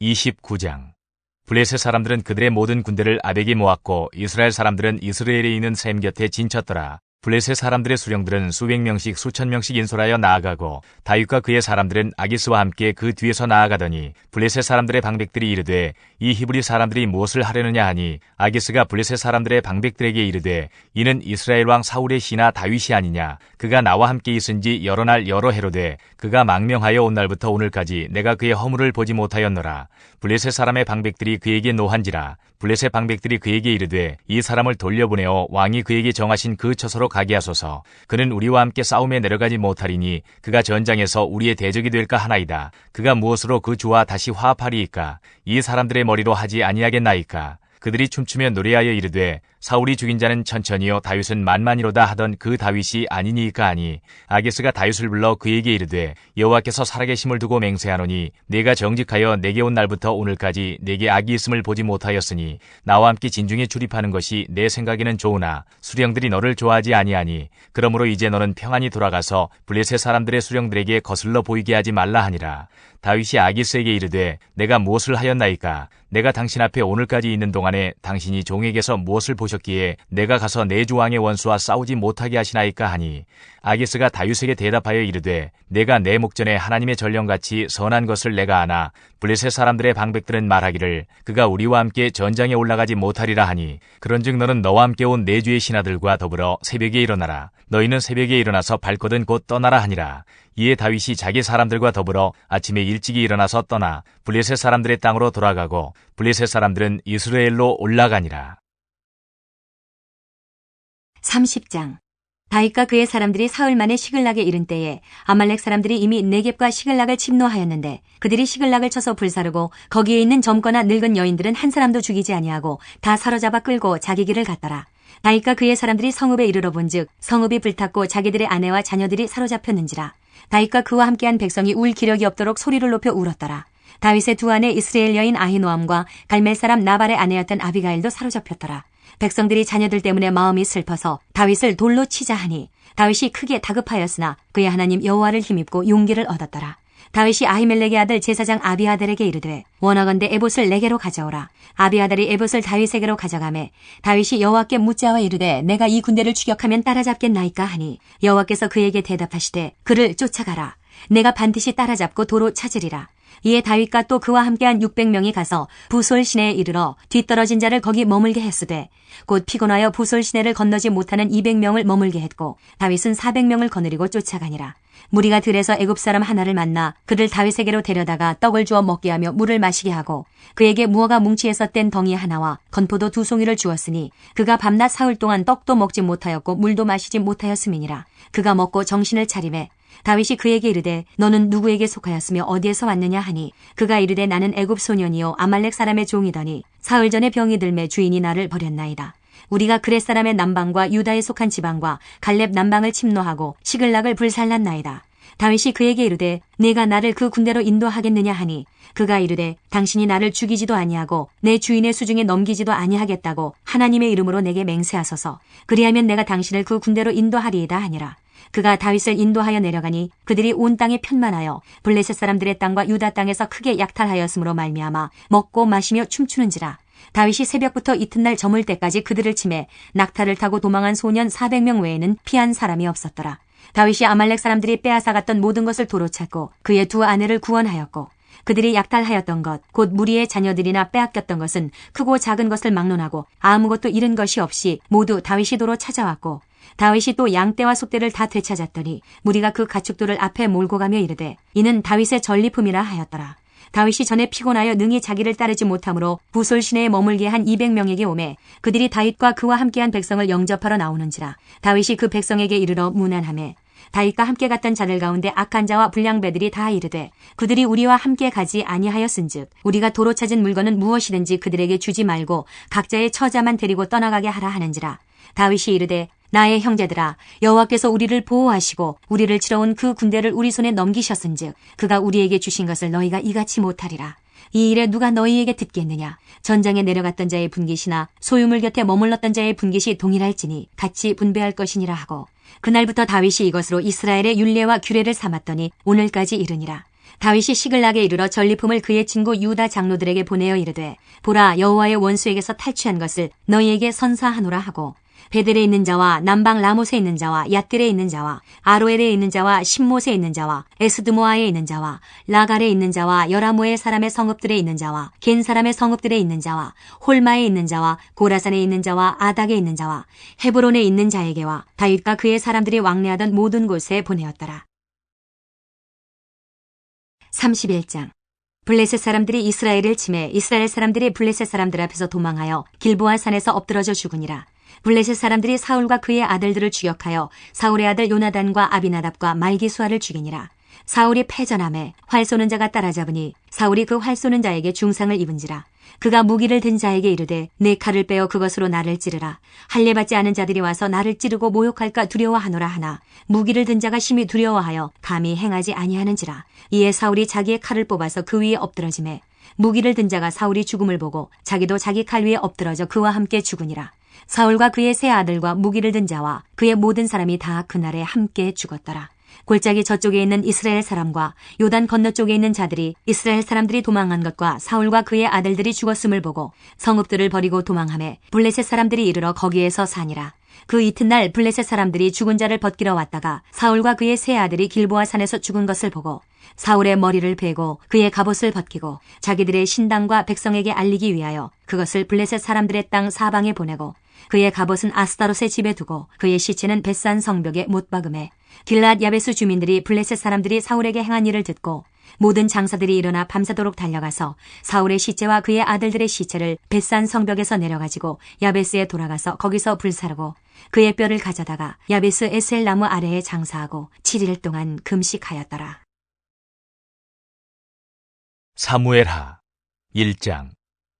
29장. 블레셋 사람들은 그들의 모든 군대를 아벡에 모았고 이스라엘 사람들은 이스라엘에 있는 셈 곁에 진쳤더라. 블레셋 사람들의 수령들은 수백 명씩 수천 명씩 인솔하여 나아가고 다윗과 그의 사람들은 아기스와 함께 그 뒤에서 나아가더니 블레셋 사람들의 방백들이 이르되 이 히브리 사람들이 무엇을 하려느냐 하니 아기스가 블레셋 사람들의 방백들에게 이르되 이는 이스라엘 왕 사울의 신하 다윗이 아니냐. 그가 나와 함께 있은지 여러 날 여러 해로 돼 그가 망명하여 온 날부터 오늘까지 내가 그의 허물을 보지 못하였노라. 블레셋 사람의 방백들이 그에게 노한지라. 블레셋 방백들이 그에게 이르되 이 사람을 돌려보내어 왕이 그에게 정하신 그 처소로 가게 하소서. 그는 우리와 함께 싸움에 내려가지 못하리니 그가 전장에서 우리의 대적이 될까 하나이다. 그가 무엇으로 그 주와 다시 화합하리이까? 이 사람들의 머리로 하지 아니하겠나이까? 그들이 춤추며 노래하여 이르되 사울이 죽인 자는 천천히요 다윗은 만만이로다 하던 그 다윗이 아니니까 하니 아기스가 다윗을 불러 그에게 이르되 여호와께서 살아계심을 두고 맹세하노니 내가 정직하여 내게 온 날부터 오늘까지 내게 악이 있음을 보지 못하였으니 나와 함께 진중에 출입하는 것이 내 생각에는 좋으나 수령들이 너를 좋아하지 아니하니 그러므로 이제 너는 평안히 돌아가서 블레셋 사람들의 수령들에게 거슬러 보이게 하지 말라 하니라. 다윗이 아기스에게 이르되 내가 무엇을 하였나이까? 내가 당신 앞에 오늘까지 있는 동안에 당신이 종에게서 무엇을 보셨기에 내가 가서 내 주 왕의 원수와 싸우지 못하게 하시나이까 하니 아기스가 다윗에게 대답하여 이르되 내가 내 목전에 하나님의 전령같이 선한 것을 내가 아나 블레셋 사람들의 방백들은 말하기를 그가 우리와 함께 전장에 올라가지 못하리라 하니 그런즉 너는 너와 함께 온 내 주의 신하들과 더불어 새벽에 일어나라. 너희는 새벽에 일어나서 발거든 곧 떠나라 하니라. 이에 다윗이 자기 사람들과 더불어 아침에 일찍이 일어나서 떠나 블레셋 사람들의 땅으로 돌아가고 블레셋 사람들은 이스라엘로 올라가니라. 30장. 다윗과 그의 사람들이 사흘만에 시글락에 이른 때에 아말렉 사람들이 이미 네겝과 시글락을 침노하였는데 그들이 시글락을 쳐서 불사르고 거기에 있는 젊거나 늙은 여인들은 한 사람도 죽이지 아니하고 다 사로잡아 끌고 자기 길을 갔더라. 다윗과 그의 사람들이 성읍에 이르러 본즉 성읍이 불탔고 자기들의 아내와 자녀들이 사로잡혔는지라. 다윗과 그와 함께한 백성이 울 기력이 없도록 소리를 높여 울었더라. 다윗의 두 아내 이스라엘 여인 아히노암과 갈멜 사람 나발의 아내였던 아비가일도 사로잡혔더라. 백성들이 자녀들 때문에 마음이 슬퍼서 다윗을 돌로 치자 하니 다윗이 크게 다급하였으나 그의 하나님 여호와를 힘입고 용기를 얻었더라. 다윗이 아히멜렉의 아들 제사장 아비아달에게 이르되 원하건대 에봇을 내게로 가져오라. 아비아달이 에봇을 다윗에게로 가져가매 다윗이 여호와께 묻자와 이르되 내가 이 군대를 추격하면 따라잡겠나이까 하니 여호와께서 그에게 대답하시되 그를 쫓아가라. 내가 반드시 따라잡고 도로 찾으리라. 이에 다윗과 또 그와 함께한 600명이 가서 부솔 시내에 이르러 뒤떨어진 자를 거기 머물게 했으되 곧 피곤하여 부솔 시내를 건너지 못하는 200명을 머물게 했고 다윗은 400명을 거느리고 쫓아가니라. 무리가 들에서 애굽 사람 하나를 만나 그를 다윗에게로 데려다가 떡을 주어 먹게 하며 물을 마시게 하고 그에게 무화과 뭉치에서 뗀 덩이 하나와 건포도 2송이를 주었으니 그가 밤낮 사흘 동안 떡도 먹지 못하였고 물도 마시지 못하였음이니라. 그가 먹고 정신을 차리매 다윗이 그에게 이르되 너는 누구에게 속하였으며 어디에서 왔느냐 하니 그가 이르되 나는 애굽 소년이요 아말렉 사람의 종이더니 사흘 전에 병이 들매 주인이 나를 버렸나이다. 우리가 그렛 사람의 남방과 유다에 속한 지방과 갈렙 남방을 침노하고 시글락을 불살랐나이다. 다윗이 그에게 이르되 내가 나를 그 군대로 인도하겠느냐 하니 그가 이르되 당신이 나를 죽이지도 아니하고 내 주인의 수중에 넘기지도 아니하겠다고 하나님의 이름으로 내게 맹세하소서. 그리하면 내가 당신을 그 군대로 인도하리이다 하니라. 그가 다윗을 인도하여 내려가니 그들이 온 땅에 편만하여 블레셋 사람들의 땅과 유다 땅에서 크게 약탈하였으므로 말미암아 먹고 마시며 춤추는지라. 다윗이 새벽부터 이튿날 저물 때까지 그들을 치매 낙타를 타고 도망한 소년 400명 외에는 피한 사람이 없었더라. 다윗이 아말렉 사람들이 빼앗아갔던 모든 것을 도로 찾고 그의 2 아내를 구원하였고 그들이 약탈하였던 것 곧 무리의 자녀들이나 빼앗겼던 것은 크고 작은 것을 막론하고 아무것도 잃은 것이 없이 모두 다윗이 도로 찾아왔고 다윗이 또 양떼와 소떼를 다 되찾았더니 무리가 그 가축들을 앞에 몰고 가며 이르되 이는 다윗의 전리품이라 하였더라. 다윗이 전에 피곤하여 능히 자기를 따르지 못하므로 부솔 시내에 머물게 한 200명에게 오매 그들이 다윗과 그와 함께한 백성을 영접하러 나오는지라. 다윗이 그 백성에게 이르러 문안하매 다윗과 함께 갔던 자들 가운데 악한 자와 불량배들이 다 이르되 그들이 우리와 함께 가지 아니하였은즉 우리가 도로 찾은 물건은 무엇이든지 그들에게 주지 말고 각자의 처자만 데리고 떠나가게 하라 하는지라. 다윗이 이르되 나의 형제들아 여호와께서 우리를 보호하시고 우리를 치러 온 그 군대를 우리 손에 넘기셨은즉 그가 우리에게 주신 것을 너희가 이같이 못하리라. 이 일에 누가 너희에게 듣겠느냐. 전장에 내려갔던 자의 분깃이나 소유물 곁에 머물렀던 자의 분깃이 동일할지니 같이 분배할 것이니라 하고 그날부터 다윗이 이것으로 이스라엘의 율례와 규례를 삼았더니 오늘까지 이르니라. 다윗이 시글락에 이르러 전리품을 그의 친구 유다 장로들에게 보내어 이르되 보라 여호와의 원수에게서 탈취한 것을 너희에게 선사하노라 하고 베델에 있는 자와 남방 라못에 있는 자와 얏들에 있는 자와 아로엘에 있는 자와 신못에 있는 자와 에스드모아에 있는 자와 라갈에 있는 자와 여라모의 사람의 성읍들에 있는 자와 겐 사람의 성읍들에 있는 자와 홀마에 있는 자와 고라산에 있는 자와 아닥에 있는 자와 헤브론에 있는 자에게와 다윗과 그의 사람들이 왕래하던 모든 곳에 보내었더라. 31장 블레셋 사람들이 이스라엘을 치매 이스라엘 사람들이 블레셋 사람들 앞에서 도망하여 길보아 산에서 엎드러져 죽으니라. 블레셋 사람들이 사울과 그의 아들들을 추격하여 사울의 아들 요나단과 아비나답과 말기수아를 죽이니라. 사울이 패전함에 활 쏘는 자가 따라잡으니 사울이 그 활 쏘는 자에게 중상을 입은지라. 그가 무기를 든 자에게 이르되 내 칼을 빼어 그것으로 나를 찌르라. 할례 받지 않은 자들이 와서 나를 찌르고 모욕할까 두려워하노라 하나 무기를 든 자가 심히 두려워하여 감히 행하지 아니하는지라. 이에 사울이 자기의 칼을 뽑아서 그 위에 엎드러지매 무기를 든 자가 사울이 죽음을 보고 자기도 자기 칼 위에 엎드러져 그와 함께 죽으니라. 사울과 그의 세 아들과 무기를 든 자와 그의 모든 사람이 다 그날에 함께 죽었더라. 골짜기 저쪽에 있는 이스라엘 사람과 요단 건너쪽에 있는 자들이 이스라엘 사람들이 도망한 것과 사울과 그의 아들들이 죽었음을 보고 성읍들을 버리고 도망하매 블레셋 사람들이 이르러 거기에서 사니라. 그 이튿날 블레셋 사람들이 죽은 자를 벗기러 왔다가 사울과 그의 세 아들이 길보아 산에서 죽은 것을 보고 사울의 머리를 베고 그의 갑옷을 벗기고 자기들의 신당과 백성에게 알리기 위하여 그것을 블레셋 사람들의 땅 사방에 보내고 그의 갑옷은 아스타롯의 집에 두고 그의 시체는 벳산 성벽에 못 박음해 길랏 야베스 주민들이 블레셋 사람들이 사울에게 행한 일을 듣고 모든 장사들이 일어나 밤새도록 달려가서 사울의 시체와 그의 아들들의 시체를 벳산 성벽에서 내려가지고 야베스에 돌아가서 거기서 불사르고 그의 뼈를 가져다가 야베스 에셀 나무 아래에 장사하고 7일 동안 금식하였더라. 사무엘하 1장.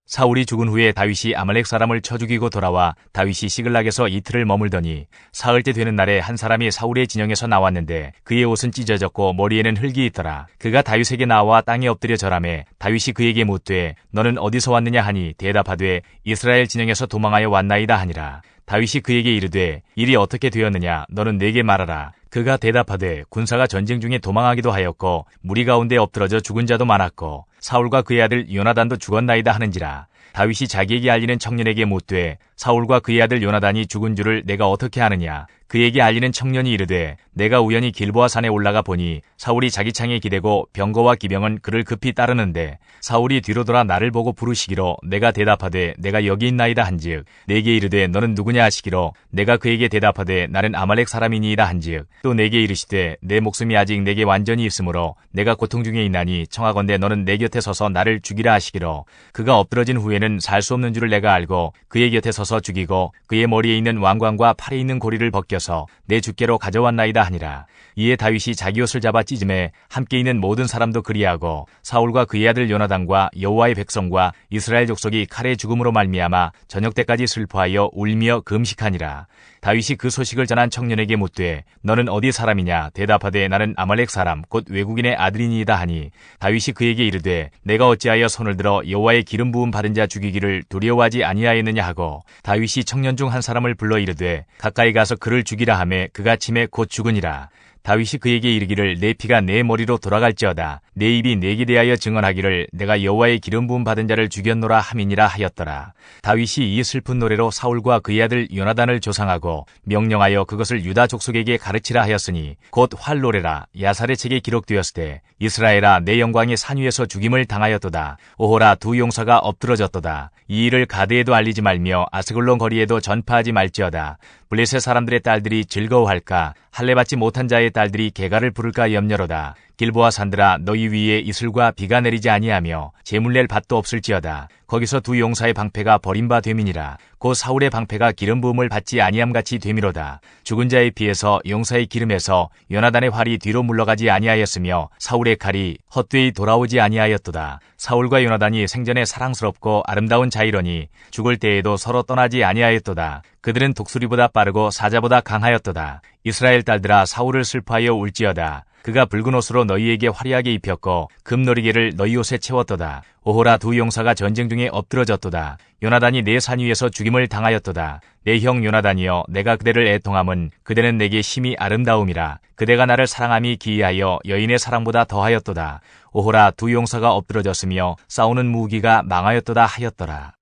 사울이 죽은 후에 다윗이 아말렉 사람을 쳐 죽이고 돌아와 다윗이 시글락에서 이틀을 머물더니 사흘째 되는 날에 한 사람이 사울의 진영에서 나왔는데 그의 옷은 찢어졌고 머리에는 흙이 있더라. 그가 다윗에게 나와 땅에 엎드려 절하매 다윗이 그에게 묻되 너는 어디서 왔느냐 하니 대답하되 이스라엘 진영에서 도망하여 왔나이다 하니라. 다윗이 그에게 이르되 일이 어떻게 되었느냐 너는 내게 말하라. 그가 대답하되 군사가 전쟁 중에 도망하기도 하였고 무리 가운데 엎드러져 죽은 자도 많았고 사울과 그의 아들 요나단도 죽었나이다 하는지라. 다윗이 자기에게 알리는 청년에게 묻되 사울과 그의 아들 요나단이 죽은 줄을 내가 어떻게 아느냐. 그에게 알리는 청년이 이르되 내가 우연히 길보아 산에 올라가 보니 사울이 자기 창에 기대고 병거와 기병은 그를 급히 따르는데 사울이 뒤로 돌아 나를 보고 부르시기로 내가 대답하되 내가 여기 있나이다 한즉 내게 이르되 너는 누구냐 하시기로 내가 그에게 대답하되 나는 아말렉 사람이니이다 한즉 또 내게 이르시되 내 목숨이 아직 내게 완전히 있으므로 내가 고통 중에 있나니 청하건대 너는 내 곁에 서서 나를 죽이라 하시기로 그가 엎드러진 후에는 살 수 없는 줄을 내가 알고 그의 곁에 서서 죽이고 그의 머리에 있는 왕관과 팔에 있는 고리를 벗겨서 내 주께로 가져왔나이다 하니라. 이에 다윗이 자기 옷을 잡아 찢음에 함께 있는 모든 사람도 그리하고 사울과 그의 아들 요나단과 여호와의 백성과 이스라엘 족속이 칼의 죽음으로 말미암아 저녁 때까지 슬퍼하여 울며 금식하니라. 다윗이 그 소식을 전한 청년에게 묻되 너는 어디 사람이냐 대답하되 나는 아말렉 사람 곧 외국인의 아들이니이다 하니 다윗이 그에게 이르되 내가 어찌하여 손을 들어 여호와의 기름 부음 받은 자 죽이기를 두려워하지 아니하였느냐 하고 다윗이 청년 중 한 사람을 불러 이르되 가까이 가서 그를 죽이라 하매 그가 침에 곧 죽으니라. 다윗이 그에게 이르기를 내 피가 내 머리로 돌아갈지어다 내 입이 내게 대하여 증언하기를 내가 여호와의 기름 부음 받은 자를 죽였노라 함이니라 하였더라. 다윗이 이 슬픈 노래로 사울과 그의 아들 요나단을 조상하고 명령하여 그것을 유다 족속에게 가르치라 하였으니 곧 활노래라. 야살의 책에 기록되었으되 이스라엘아 내 영광이 산 위에서 죽임을 당하였도다. 오호라 두 용사가 엎드러졌도다. 이 일을 가드에도 알리지 말며 아스글론 거리에도 전파하지 말지어다. 블레셋 사람들의 딸들이 즐거워할까 할례받지 못한 자의 딸들이 개가를 부를까 염려로다. 길보아 산들아 너희 위에 이슬과 비가 내리지 아니하며 재물 낼 밭도 없을지어다. 거기서 두 용사의 방패가 버린 바 됨이니라. 곧 사울의 방패가 기름 부음을 받지 아니함같이 됨이로다. 죽은 자의 피에서 용사의 기름에서 요나단의 활이 뒤로 물러가지 아니하였으며 사울의 칼이 헛되이 돌아오지 아니하였도다. 사울과 요나단이 생전에 사랑스럽고 아름다운 자이러니 죽을 때에도 서로 떠나지 아니하였도다. 그들은 독수리보다 빠르고 사자보다 강하였도다. 이스라엘 딸들아 사울을 슬퍼하여 울지어다. 그가 붉은 옷으로 너희에게 화려하게 입혔고 금노리개를 너희 옷에 채웠도다. 오호라 두 용사가 전쟁 중에 엎드러졌도다. 요나단이 내 산 위에서 죽임을 당하였도다. 내 형 요나단이여 내가 그대를 애통함은 그대는 내게 심히 아름다움이라. 그대가 나를 사랑함이 기이하여 여인의 사랑보다 더하였도다. 오호라 두 용사가 엎드러졌으며 싸우는 무기가 망하였도다 하였더라.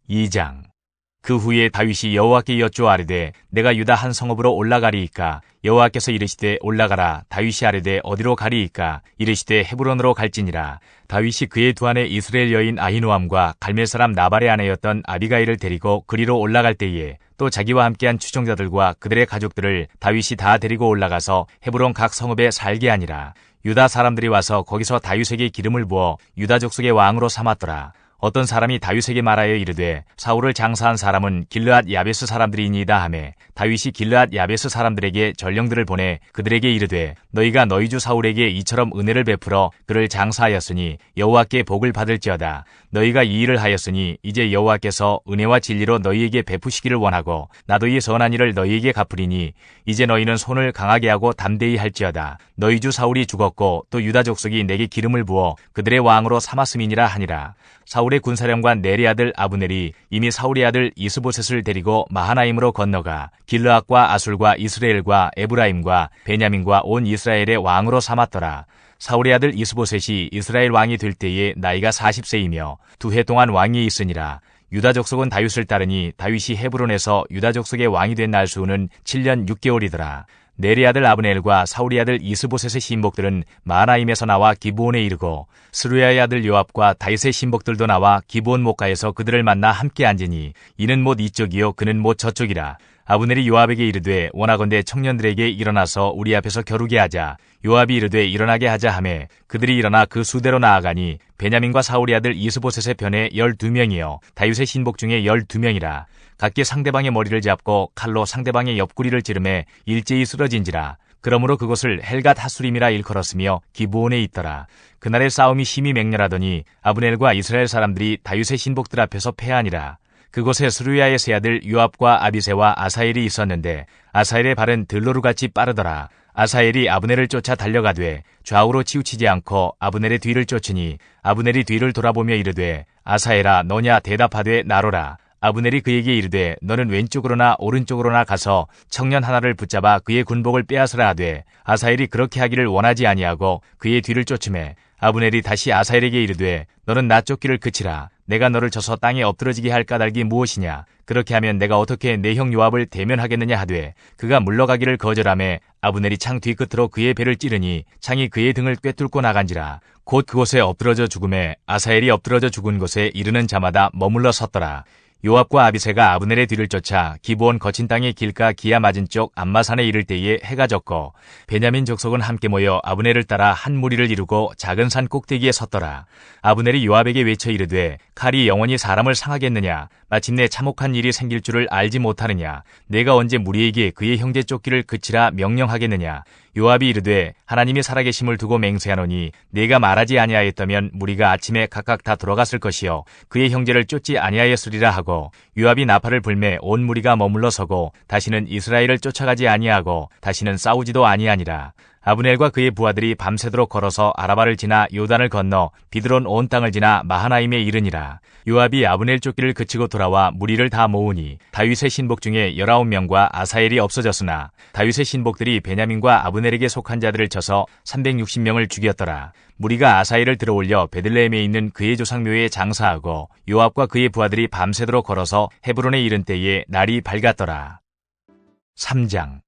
2장. 그 후에 다윗이 여호와께 여쭈아르되 내가 유다 한 성읍으로 올라가리이까. 여호와께서 이르시되 올라가라. 다윗이 아뢰되 어디로 가리이까. 이르시되 헤브론으로 갈지니라. 다윗이 그의 두 아내 이스라엘 여인 아히노암과 갈멜 사람 나발의 아내였던 아비가일을 데리고 그리로 올라갈 때에 또 자기와 함께한 추종자들과 그들의 가족들을 다윗이 다 데리고 올라가서 헤브론 각 성읍에 살게 하니라. 유다 사람들이 와서 거기서 다윗에게 기름을 부어 유다 족속의 왕으로 삼았더라. 어떤 사람이 다윗에게 말하여 이르되 사울을 장사한 사람은 길르앗 야베스 사람들이니이다 하매 다윗이 길르앗 야베스 사람들에게 전령들을 보내 그들에게 이르되 너희가 너희 주 사울에게 이처럼 은혜를 베풀어 그를 장사하였으니 여호와께 복을 받을지어다. 너희가 이 일을 하였으니 이제 여호와께서 은혜와 진리로 너희에게 베푸시기를 원하고 나도 이 선한 일을 너희에게 갚으리니 이제 너희는 손을 강하게 하고 담대히 할지어다. 너희 주 사울이 죽었고 또 유다 족속이 내게 기름을 부어 그들의 왕으로 삼았음이니라 하니라. 사울의 군사령관 넬의 아들 아브넬이 이미 사울의 아들 이스보셋을 데리고 마하나임으로 건너가 길르앗과 아술과 이스라엘과 에브라임과 베냐민과 온 이스라엘의 왕으로 삼았더라. 사울의 아들 이스보셋이 이스라엘 왕이 될 때에 나이가 40세이며 2해 동안 왕이 있으니라. 유다 족속은 다윗을 따르니 다윗이 헤브론에서 유다 족속의 왕이 된 날 수는 7년 6개월이더라. 넬의 아들 아브넬과 사울의 아들 이스보셋의 신복들은 마하나임에서 나와 기브온에 이르고 스루야의 아들 요압과 다윗의 신복들도 나와 기브온 목가에서 그들을 만나 함께 앉으니 이는 못 이쪽이요 그는 못 저쪽이라. 아브넬이 요압에게 이르되 원하건대 청년들에게 일어나서 우리 앞에서 겨루게 하자. 요압이 이르되 일어나게 하자 하매 그들이 일어나 그 수대로 나아가니 베냐민과 사울의 아들 이스보셋의 편에 12명이요 다윗의 신복 중에 12명이라. 각기 상대방의 머리를 잡고 칼로 상대방의 옆구리를 찌르매 일제히 쓰러진지라. 그러므로 그곳을 헬갓 하수림이라 일컬었으며 기브온에 있더라. 그날의 싸움이 심히 맹렬하더니 아브넬과 이스라엘 사람들이 다윗의 신복들 앞에서 패하니라. 그곳에 스루야의 세 아들 요압과 아비새와 아사엘이 있었는데 아사엘의 발은 들로루같이 빠르더라. 아사엘이 아브넬을 쫓아 달려가되 좌우로 치우치지 않고 아브넬의 뒤를 쫓으니 아브넬이 뒤를 돌아보며 이르되 아사엘아 너냐 대답하되 나로라. 아브넬이 그에게 이르되 너는 왼쪽으로나 오른쪽으로나 가서 청년 하나를 붙잡아 그의 군복을 빼앗으라 하되 아사엘이 그렇게 하기를 원하지 아니하고 그의 뒤를 쫓으매 아브넬이 다시 아사엘에게 이르되 너는 나 쫓기를 그치라. 내가 너를 쳐서 땅에 엎드러지게 할 까닭이 무엇이냐? 그렇게 하면 내가 어떻게 내 형 요압을 대면하겠느냐 하되 그가 물러가기를 거절하매 아브넬이 창 뒤끝으로 그의 배를 찌르니 창이 그의 등을 꿰뚫고 나간지라. 곧 그곳에 엎드러져 죽음에 아사엘이 엎드러져 죽은 곳에 이르는 자마다 머물러 섰더라. 요압과 아비새가 아브넬의 뒤를 쫓아 기브온 거친 땅의 길가 기야 맞은 쪽 암마산에 이를 때에 해가 졌고 베냐민 족속은 함께 모여 아브넬을 따라 한 무리를 이루고 작은 산 꼭대기에 섰더라. 아브넬이 요압에게 외쳐 이르되 칼이 영원히 사람을 상하겠느냐? 마침내 참혹한 일이 생길 줄을 알지 못하느냐? 내가 언제 무리에게 그의 형제 쫓기를 그치라 명령하겠느냐? 요압이 이르되 하나님이 살아계심을 두고 맹세하노니 내가 말하지 아니하였다면 무리가 아침에 각각 다 돌아갔을 것이요 그의 형제를 쫓지 아니하였으리라 하고 요압이 나팔을 불매 온 무리가 머물러 서고 다시는 이스라엘을 쫓아가지 아니하고 다시는 싸우지도 아니하니라. 아브넬과 그의 부하들이 밤새도록 걸어서 아라바를 지나 요단을 건너 비드론 온 땅을 지나 마하나임에 이르니라. 요압이 아브넬 쫓기를 그치고 돌아와 무리를 다 모으니 다윗의 신복 중에 19명과 아사엘이 없어졌으나 다윗의 신복들이 베냐민과 아브넬에게 속한 자들을 쳐서 360명을 죽였더라. 무리가 아사엘을 들어올려 베들레헴에 있는 그의 조상묘에 장사하고 요압과 그의 부하들이 밤새도록 걸어서 헤브론에 이른 때에 날이 밝았더라. 3장.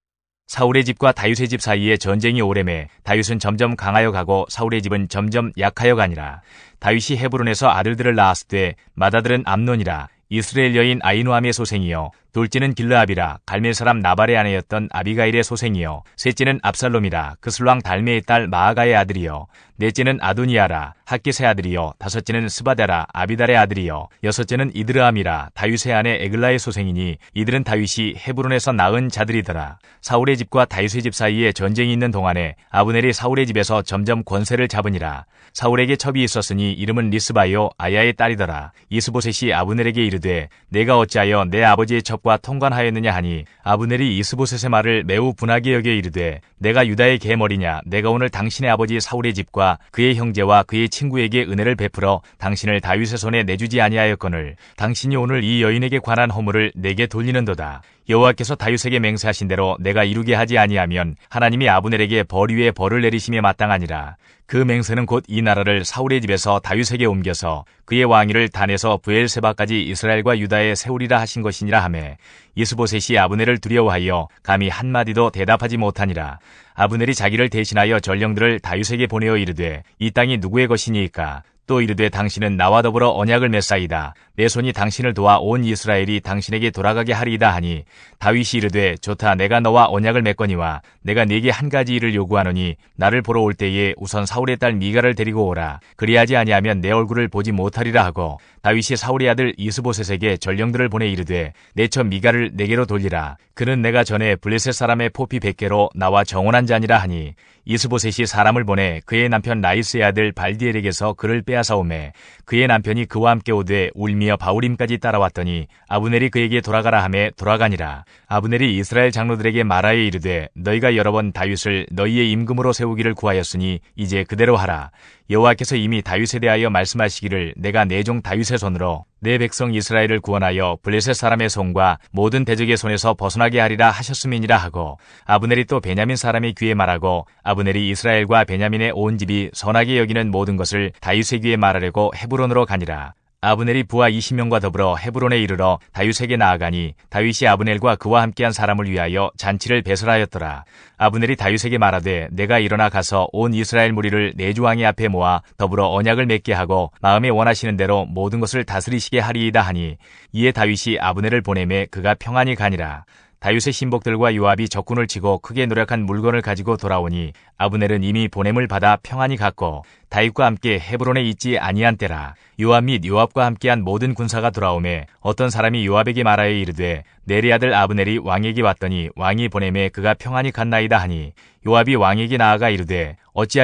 사울의 집과 다윗의 집 사이에 전쟁이 오래매 다윗은 점점 강하여 가고 사울의 집은 점점 약하여 가니라. 다윗이 헤브론에서 아들들을 낳았을 때 맏아들은 암논이라. 이스라엘 여인 아히노함의 소생이요 둘째는 길르압이라. 갈멜 사람 나발의 아내였던 아비가일의 소생이요 셋째는 압살롬이라. 그 술왕 달메의 딸 마아가의 아들이요 넷째는 아도니아라. 학깃의 아들이요 다섯째는 스바다라. 아비달의 아들이요 여섯째는 이드르암이라. 다윗의 아내 에글라의 소생이니 이들은 다윗이 헤브론에서 낳은 자들이더라. 사울의 집과 다윗의 집 사이에 전쟁이 있는 동안에 아브넬이 사울의 집에서 점점 권세를 잡으니라. 사울에게 첩이 있었으니 이름은 리스바요 아야의 딸이더라. 이스보셋이 아브넬에게 이르되 내가 어찌하여 내 아버지의 첩과 통관하였느냐 하니 아브넬이 이스보셋의 말을 매우 분하게 여겨 이르되 내가 유다의 계머리냐? 내가 오늘 당신의 아버지 사울의 집과 그의 형제와 그의 친구에게 은혜를 베풀어 당신을 다윗의 손에 내주지 아니하였거늘 당신이 오늘 이 여인에게 관한 허물을 내게 돌리는도다. 여호와께서 다윗에게 맹세하신 대로 내가 이루게 하지 아니하면 하나님이 아브넬에게 벌 위에 벌을 내리심에 마땅하니라. 그 맹세는 곧 이 나라를 사울의 집에서 다윗에게 옮겨서 그의 왕위를 단에서 브엘세바까지 이스라엘과 유다에 세우리라 하신 것이니라 하매 이스보셋이 아브넬을 두려워하여 감히 한마디도 대답하지 못하니라. 아브넬이 자기를 대신하여 전령들을 다윗에게 보내어 이르되 이 땅이 누구의 것이니까? 또 이르되 당신은 나와 더불어 언약을 맺사이다. 내 손이 당신을 도와 온 이스라엘이 당신에게 돌아가게 하리이다 하니 다윗이 이르되 좋다. 내가 너와 언약을 맺거니와 내가 네게 한 가지 일을 요구하노니 나를 보러 올 때에 우선 사울의 딸 미가를 데리고 오라. 그리하지 아니하면 내 얼굴을 보지 못하리라 하고 다윗이 사울의 아들 이스보셋에게 전령들을 보내 이르되 내 처 미가를 내게로 돌리라. 그는 내가 전에 블레셋 사람의 포피 100개로 나와 정혼한 자니라 하니 이스보셋이 사람을 보내 그의 남편 라이스의 아들 발디엘에게서 그를 빼앗아오매 그의 남편이 그와 함께 오되 울미어 바울임까지 따라왔더니 아브넬이 그에게 돌아가라 하매 돌아가니라. 아브넬이 이스라엘 장로들에게 말하여 이르되 너희가 여러 번 다윗을 너희의 임금으로 세우기를 구하였으니 이제 그대로 하라. 여호와께서 이미 다윗에 대하여 말씀하시기를 내가 내 종 다윗의 손으로 내 백성 이스라엘을 구원하여 블레셋 사람의 손과 모든 대적의 손에서 벗어나게 하리라 하셨음이니라 하고 아브넬이 또 베냐민 사람의 귀에 말하고 아브넬이 이스라엘과 베냐민의 온 집이 선하게 여기는 모든 것을 다윗의 귀에 말하려고 헤브론으로 가니라. 아브넬이 부하 20명과 더불어 헤브론에 이르러 다윗에게 나아가니 다윗이 아브넬과 그와 함께한 사람을 위하여 잔치를 배설하였더라. 아브넬이 다윗에게 말하되 내가 일어나 가서 온 이스라엘 무리를 내 주 왕의 앞에 모아 더불어 언약을 맺게 하고 마음에 원하시는 대로 모든 것을 다스리시게 하리이다 하니 이에 다윗이 아브넬을 보내매 그가 평안히 가니라. 다윗의 신복들과 요압이 적군을 치고 크게 노력한 물건을 가지고 돌아오니 아브넬은 이미 보냄을 받아 평안히 갔고 다윗과 함께 헤브론에 있지 아니한 때라. 요압 및 요압과 함께한 모든 군사가 돌아오매 어떤 사람이 요압에게 말하여 이르되 내리 아들 아브넬이 왕에게 왔더니 왕이 보내매 그가 평안히 갔나이다 하니 요압이 왕에게 나아가 이르되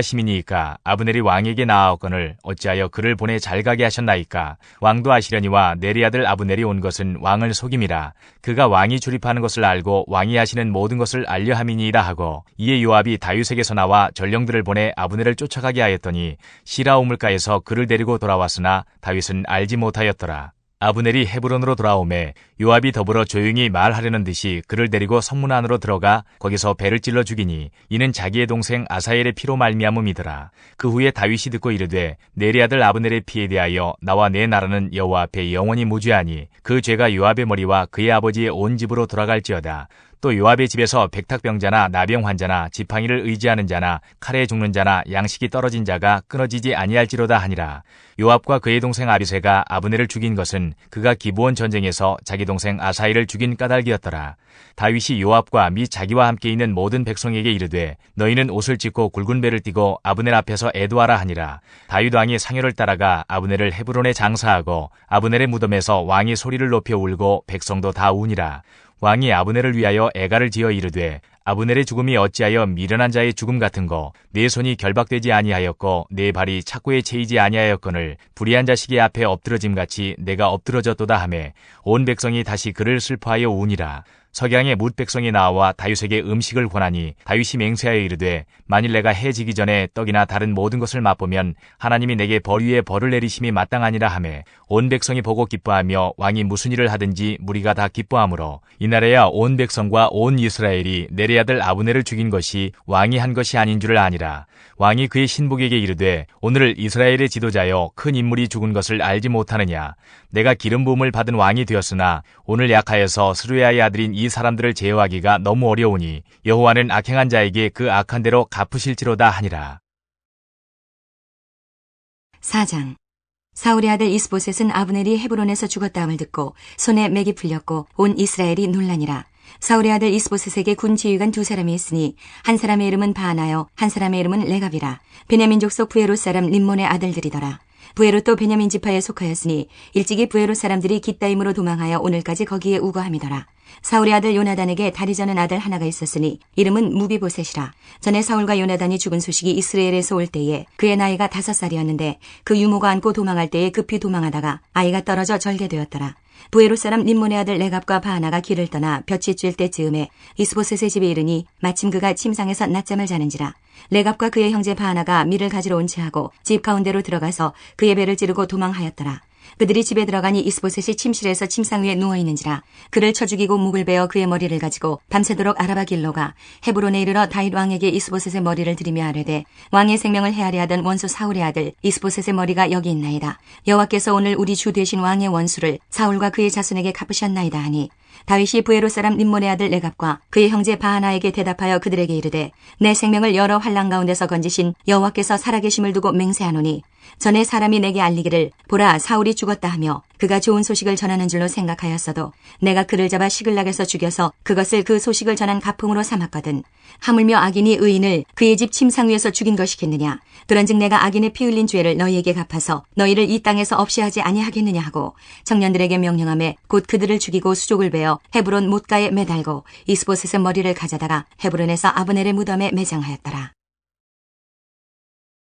어찌하심이니이까? 아브넬이 왕에게 나아왔거늘 어찌하여 그를 보내 잘 가게 하셨나이까? 왕도 아시려니와 내리 아들 아브넬이 온 것은 왕을 속임이라. 그가 왕이 출입하는 것을 알고 왕이 하시는 모든 것을 알려 함이니이다 하고 이에 요압이 다윗에게서 나와 전령들을 보내 아브넬을 쫓아가게 하였더니 시라 우물가에서 그를 데리고 돌아왔으나 다윗은 알지 못하였더라. 아브넬이 헤브론으로 돌아오매 요압이 더불어 조용히 말하려는 듯이 그를 데리고 성문 안으로 들어가 거기서 배를 찔러 죽이니 이는 자기의 동생 아사엘의 피로 말미암음이더라. 그 후에 다윗이 듣고 이르되 내리 아들 아브넬의 피에 대하여 나와 내 나라는 여호와 앞에 영원히 무죄하니 그 죄가 요압의 머리와 그의 아버지의 온 집으로 돌아갈지어다. 또 요압의 집에서 백탁병자나 나병 환자나 지팡이를 의지하는 자나 칼에 죽는 자나 양식이 떨어진 자가 끊어지지 아니할지로다 하니라. 요압과 그의 동생 아비새가 아브넬을 죽인 것은 그가 기브온 전쟁에서 자기 동생 아사엘을 죽인 까닭이었더라. 다윗이 요압과 및 자기와 함께 있는 모든 백성에게 이르되 너희는 옷을 찢고 굵은 배를 띠고 아브넬 앞에서 애도하라 하니라. 다윗 왕이 상여를 따라가 아브넬을 헤브론에 장사하고 아브넬의 무덤에서 왕이 소리를 높여 울고 백성도 다 우니라. 왕이 아브넬을 위하여 애가를 지어 이르되 아브넬의 죽음이 어찌하여 미련한 자의 죽음 같은고 내 손이 결박되지 아니하였고 내 발이 착고에 채이지 아니하였거늘 불의한 자식의 앞에 엎드러짐같이 내가 엎드러졌도다 하매 온 백성이 다시 그를 슬퍼하여 우니라. 석양에 뭇 백성이 나와 다윗에게 음식을 권하니 다윗이 맹세하여 이르되 만일 내가 해 지기 전에 떡이나 다른 모든 것을 맛보면 하나님이 내게 벌 위에 벌을 내리심이 마땅하니라 하매 온 백성이 보고 기뻐하며 왕이 무슨 일을 하든지 무리가 다 기뻐하므로 이날에야 온 백성과 온 이스라엘이 내리 아들 아브넬을 죽인 것이 왕이 한 것이 아닌 줄을 아니라. 왕이 그의 신복에게 이르되 오늘 이스라엘의 지도자여 큰 인물이 죽은 것을 알지 못하느냐. 내가 기름 부음을 받은 왕이 되었으나 오늘 약하여서 스루야의 아들인 이 사람들을 제어하기가 너무 어려우니 여호와는 악행한 자에게 그 악한 대로 갚으실지로다 하니라. 4장. 사울의 아들 이스보셋은 아브넬이 헤브론에서 죽었다함을 듣고 손에 맥이 풀렸고 온 이스라엘이 놀라니라. 사울의 아들 이스보셋에게 군 지휘관 두 사람이 있으니 한 사람의 이름은 바하나요 한 사람의 이름은 레갑이라. 베냐민 족속 부에롯 사람 림몬의 아들들이더라. 부에롯도 베냐민 지파에 속하였으니 일찍이 부에롯 사람들이 깃다임으로 도망하여 오늘까지 거기에 우거함이더라. 사울의 아들 요나단에게 다리 저는 아들 하나가 있었으니 이름은 무비보셋이라. 전에 사울과 요나단이 죽은 소식이 이스라엘에서 올 때에 그의 나이가 5살이었는데 그 유모가 안고 도망할 때에 급히 도망하다가 아이가 떨어져 절개되었더라. 부에롯 사람 림몬의 아들 레갑과 바하나가 길을 떠나 볕이 쬐 때즈음에 이스보셋의 집에 이르니 마침 그가 침상에서 낮잠을 자는지라. 레갑과 그의 형제 바하나가 밀을 가지러 온 채하고 집 가운데로 들어가서 그의 배를 찌르고 도망하였더라. 그들이 집에 들어가니 이스보셋이 침실에서 침상 위에 누워있는지라. 그를 쳐 죽이고 목을 베어 그의 머리를 가지고 밤새도록 아라바 길로 가 헤브론에 이르러 다윗 왕에게 이스보셋의 머리를 들이며 아뢰되 왕의 생명을 헤아려 하던 원수 사울의 아들 이스보셋의 머리가 여기 있나이다. 여호와께서 오늘 우리 주 되신 왕의 원수를 사울과 그의 자손에게 갚으셨나이다 하니 다윗이 부에롯 사람 림몬의 아들 레갑과 그의 형제 바하나에게 대답하여 그들에게 이르되 내 생명을 여러 환난 가운데서 건지신 여호와께서 살아계심을 두고 맹세하노니 전에 사람이 내게 알리기를 보라 사울이 죽었다 하며 그가 좋은 소식을 전하는 줄로 생각하였어도 내가 그를 잡아 시글락에서 죽여서 그것을 그 소식을 전한 가품으로 삼았거든. 하물며 악인이 의인을 그의 집 침상 위에서 죽인 것이겠느냐. 그런즉 내가 악인의 피 흘린 죄를 너희에게 갚아서 너희를 이 땅에서 없이 하지 아니하겠느냐 하고 청년들에게 명령하며 곧 그들을 죽이고 수족을 베어 헤브론 못가에 매달고 이스보셋의 머리를 가져다가 헤브론에서 아브넬의 무덤에 매장하였더라.